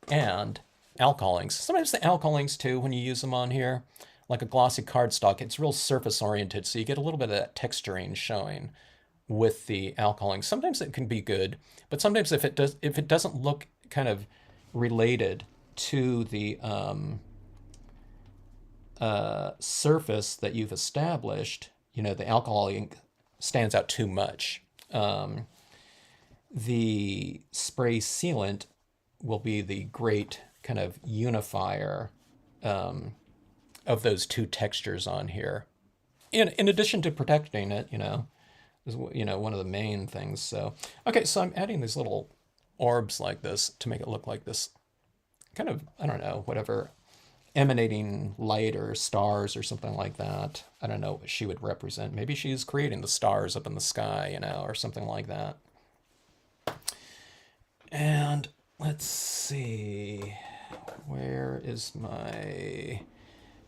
and alcohol inks. Sometimes the alcohol inks too, when you use them on here, like a glossy cardstock, it's real surface oriented, so you get a little bit of that texturing showing with the alcohol ink. Sometimes it can be good, but sometimes if it doesn't look kind of related to the surface that you've established, you know, the alcohol ink stands out too much. The spray sealant will be the great kind of unifier of those two textures on here. In addition to protecting it, you know, is, you know, one of the main things. So, okay, so I'm adding these little orbs like this to make it look like this kind of, I don't know, whatever, emanating light or stars or something like that. I don't know what she would represent. Maybe she's creating the stars up in the sky, you know, or something like that. And let's see, where is my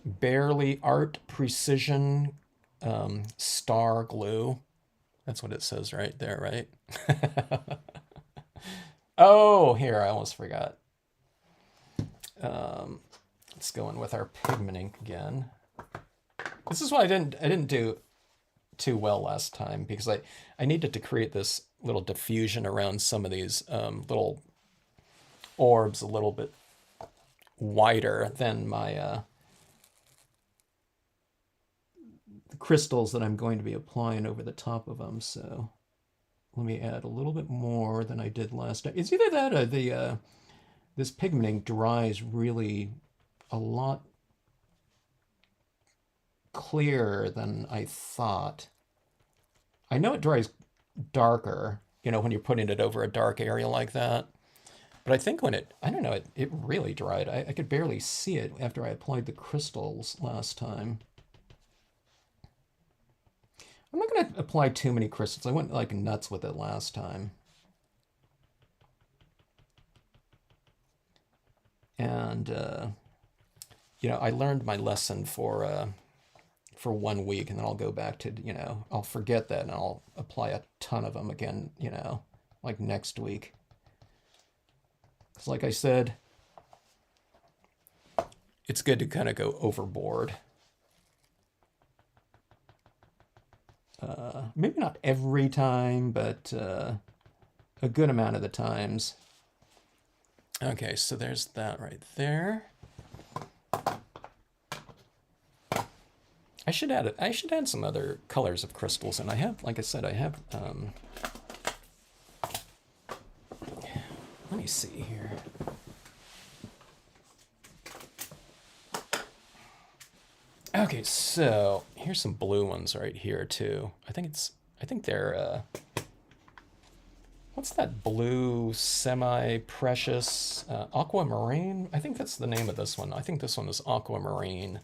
Barely Art Precision star glue? That's what it says right there, right? Oh, here, I almost forgot. Let's go in with our pigment ink again. This is why I didn't do too well last time, because I needed to create this little diffusion around some of these little orbs a little bit wider than my crystals that I'm going to be applying over the top of them. So let me add a little bit more than I did last time. It's either that or this pigment ink dries really a lot clearer than I thought. I know it dries darker, you know, when you're putting it over a dark area like that. But I think when I don't know, it really dried. I could barely see it after I applied the crystals last time. I'm not going to apply too many crystals. I went like nuts with it last time. And, you know, I learned my lesson for 1 week, and then I'll go back to, you know, I'll forget that and I'll apply a ton of them again, you know, like next week. Because like I said, it's good to kind of go overboard. Maybe not every time, but a good amount of the times. Okay, so there's that right there. I should add some other colors of crystals, and I have, like I said, I have. Let me see here. Okay, so here's some blue ones right here too. I think they're what's that blue semi-precious aquamarine? I think that's the name of this one. I think this one is aquamarine.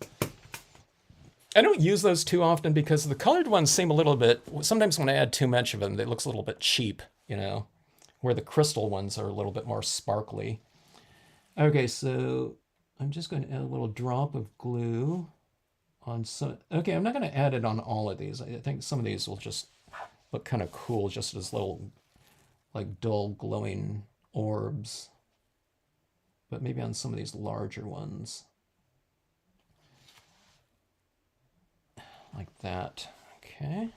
I don't use those too often because the colored ones seem a little bit, sometimes when I add too much of them, it looks a little bit cheap, you know, where the crystal ones are a little bit more sparkly. Okay, so I'm just going to add a little drop of glue on some. Okay, I'm not going to add it on all of these. I think some of these will just look kind of cool, just as little, like dull glowing orbs. But maybe on some of these larger ones. Like that. Okay.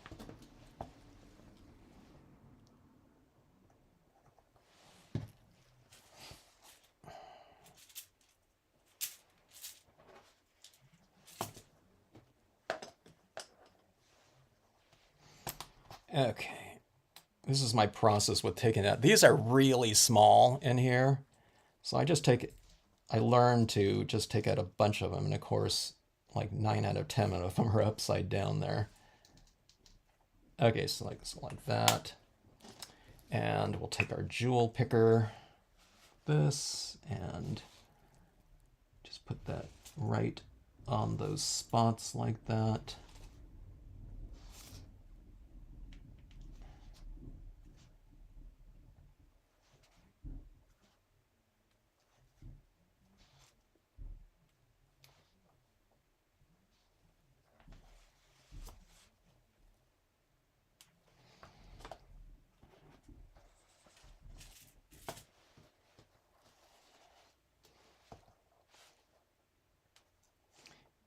Okay. This is my process with taking that. These are really small in here. So I learned to just take out a bunch of them. And of course, like 9 out of 10 of them are upside down there. Okay, so like that. And we'll take our jewel picker, this, and just put that right on those spots like that.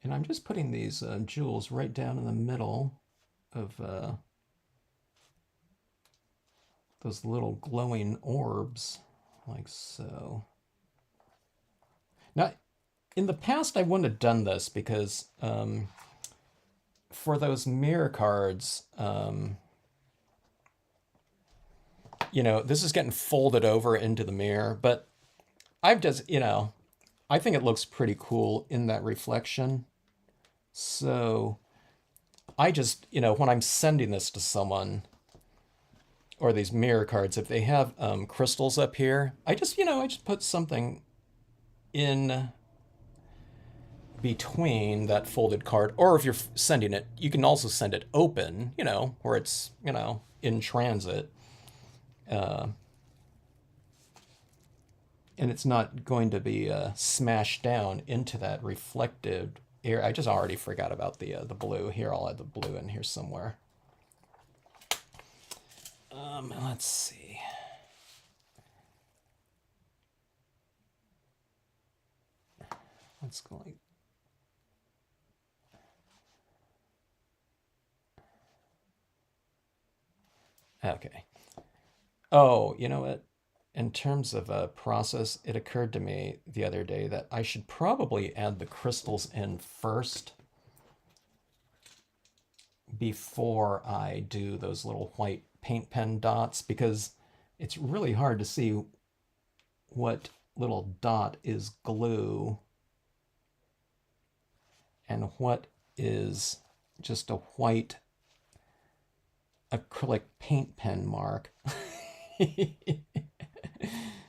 And I'm just putting these jewels right down in the middle of those little glowing orbs, like so. Now, in the past, I wouldn't have done this because for those mirror cards, you know, this is getting folded over into the mirror, but I've just, you know, I think it looks pretty cool in that reflection. So I just, you know, when I'm sending this to someone, or these mirror cards, if they have crystals up here, I just, you know, I just put something in between that folded card. Or if you're sending it, you can also send it open, you know, where it's, you know, in transit. And it's not going to be smashed down into that reflective air. I just already forgot about the blue. Here, I'll add the blue in here somewhere. Let's see. Let's go like. Okay. Oh, you know what? In terms of a process, it occurred to me the other day that I should probably add the crystals in first before I do those little white paint pen dots, because it's really hard to see what little dot is glue and what is just a white acrylic paint pen mark.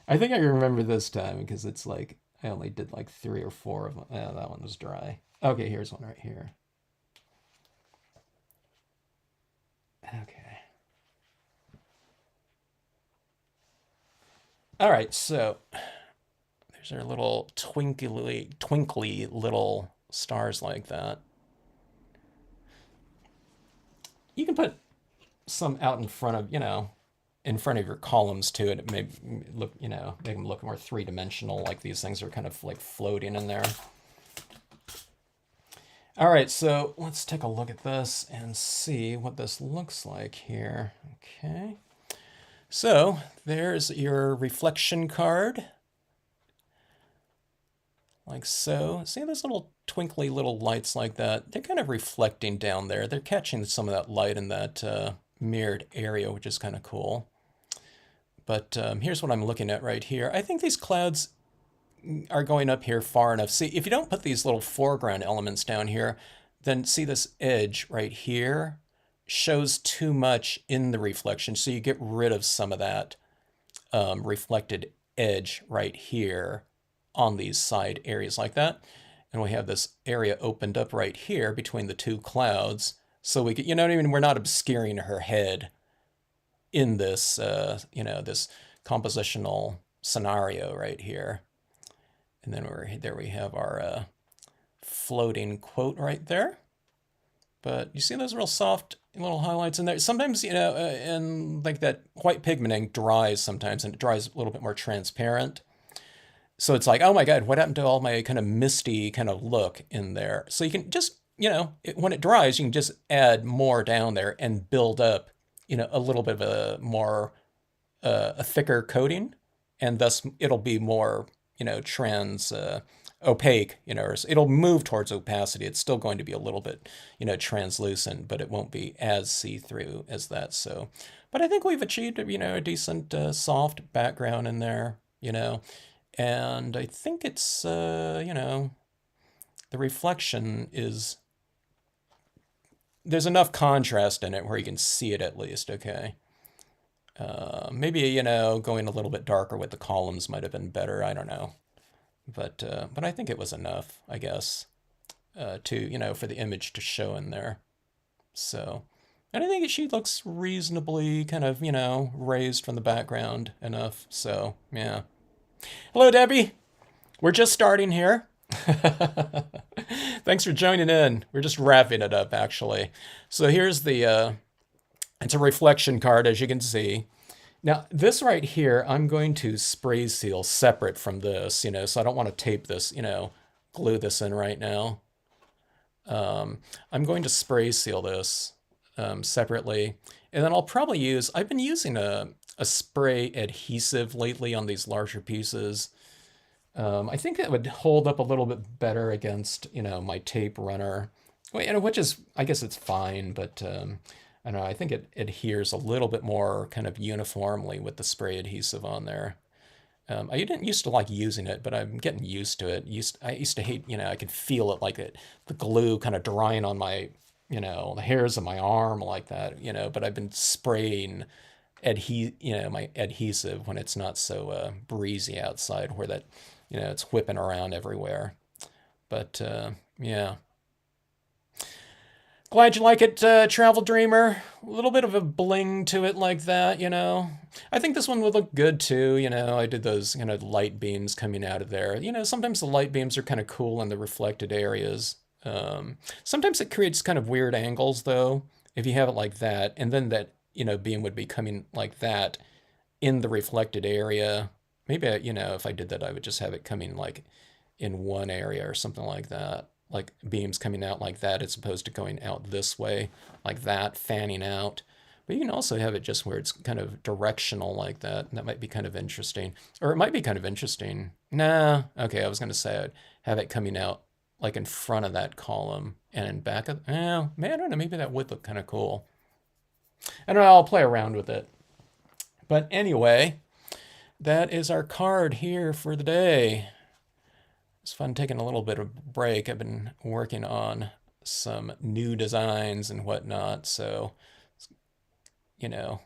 I think I remember this time because it's like I only did like 3 or 4 of them. Yeah, that one was dry. Okay, here's one right here. Okay. All right, so there's our little twinkly little stars like that. You can put some out in front of, you know, in front of your columns too, and it may look, you know, make them look more 3-dimensional, like these things are kind of like floating in there. All right, so let's take a look at this and see what this looks like here. Okay, so there's your reflection card, like so. See those little twinkly little lights like that? They're kind of reflecting down there. They're catching some of that light in that mirrored area, which is kind of cool. But here's what I'm looking at right here. I think these clouds are going up here far enough. See, if you don't put these little foreground elements down here, then see this edge right here shows too much in the reflection. So you get rid of some of that reflected edge right here on these side areas like that. And we have this area opened up right here between the two clouds. So we could, you know what I mean? We're not obscuring her head in this, you know, this compositional scenario right here. And then there we have our floating quote right there. But you see those real soft little highlights in there? Sometimes, you know, and like that white pigment ink dries sometimes, and it dries a little bit more transparent. So it's like, oh my God, what happened to all my kind of misty kind of look in there? So you can just, you know, when it dries, you can just add more down there and build up, you know, a little bit of a more, a thicker coating, and thus it'll be more, you know, opaque, you know, or it'll move towards opacity. It's still going to be a little bit, you know, translucent, but it won't be as see-through as that. So, but I think we've achieved, you know, a decent soft background in there, you know, and I think it's, you know, the reflection is, there's enough contrast in it where you can see it at least, okay. Maybe, you know, going a little bit darker with the columns might have been better. I don't know. But I think it was enough, I guess, to, you know, for the image to show in there. So, and I think she looks reasonably kind of, you know, raised from the background enough. So, yeah. Hello, Debbie. We're just starting here. Thanks for joining in. We're just wrapping it up, actually. So here's the, it's a reflection card, as you can see. Now, this right here, I'm going to spray seal separate from this, you know, so I don't want to tape this, you know, glue this in right now. I'm going to spray seal this separately. And then I'll probably use, I've been using a spray adhesive lately on these larger pieces. I think it would hold up a little bit better against, you know, my tape runner, which is, I guess it's fine, but I don't know, I think it adheres a little bit more kind of uniformly with the spray adhesive on there. I didn't used to like using it, but I'm getting used to it. I used to hate, you know, I could feel it like the glue kind of drying on my, you know, the hairs of my arm like that, you know, but I've been spraying my adhesive when it's not so breezy outside where that, you know, it's whipping around everywhere. But yeah. Glad you like it, Travel Dreamer. A little bit of a bling to it like that, you know. I think this one would look good too, you know. I did those, you know, light beams coming out of there. You know, sometimes the light beams are kind of cool in the reflected areas. Sometimes it creates kind of weird angles though, if you have it like that. And then that, you know, beam would be coming like that in the reflected area. Maybe, you know, if I did that, I would just have it coming like in one area or something like that. Like beams coming out like that as opposed to going out this way, like that, fanning out. But you can also have it just where it's kind of directional like that. And that might be kind of interesting. Or it might be kind of interesting. Nah, okay, I was going to say I'd have it coming out like in front of that column and in back of, man, I don't know, maybe that would look kind of cool. I don't know, I'll play around with it. But anyway, that is our card here for the day. It's fun taking a little bit of break. I've been working on some new designs and whatnot, so, you know,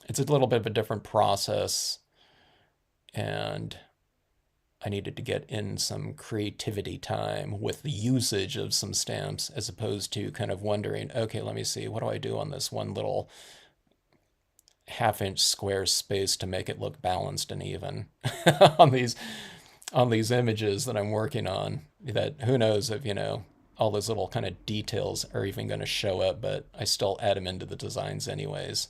it's a little bit of a different process, and I needed to get in some creativity time with the usage of some stamps as opposed to kind of wondering, okay, let me see, what do I do on this one little half-inch square space to make it look balanced and even on these images that I'm working on, that who knows if, you know, all those little kind of details are even going to show up, but I still add them into the designs anyways,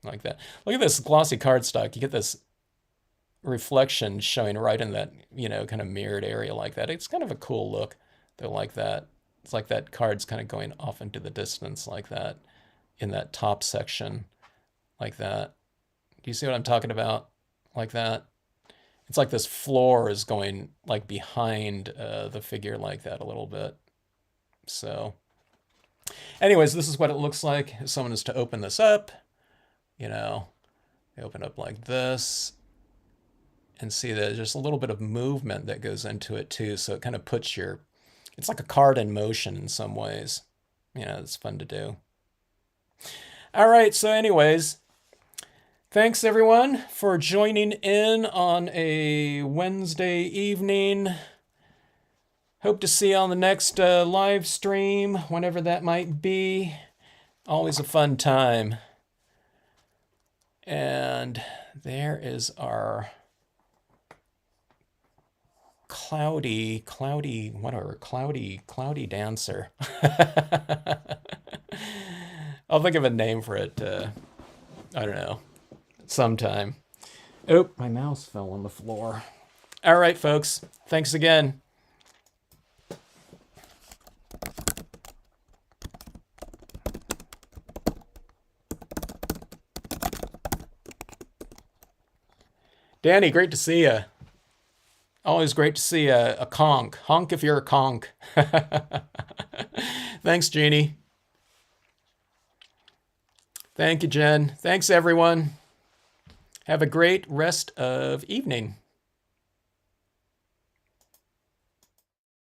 like that. Look at this glossy cardstock. You get this reflection showing right in that, you know, kind of mirrored area like that. It's kind of a cool look, though, like that. It's like that card's kind of going off into the distance like that in that top section like that. Do you see what I'm talking about? Like that. It's like this floor is going like behind the figure like that a little bit. So anyways, this is what it looks like if someone is to open this up, you know, I open up like this and see that there's just a little bit of movement that goes into it too. So it kind of puts it's like a card in motion in some ways. It's fun to do. All right, so anyways, thanks everyone for joining in on a Wednesday evening. Hope to see you on the next live stream, whenever that might be. Always a fun time. And there is our cloudy dancer. I'll think of a name for it, I don't know, sometime. Oh, my mouse fell on the floor. All right, folks, thanks again. Danny, great to see you. Always great to see a conch. Honk if you're a conch. Thanks, Jeannie. Thank you, Jen. Thanks, everyone. Have a great rest of evening.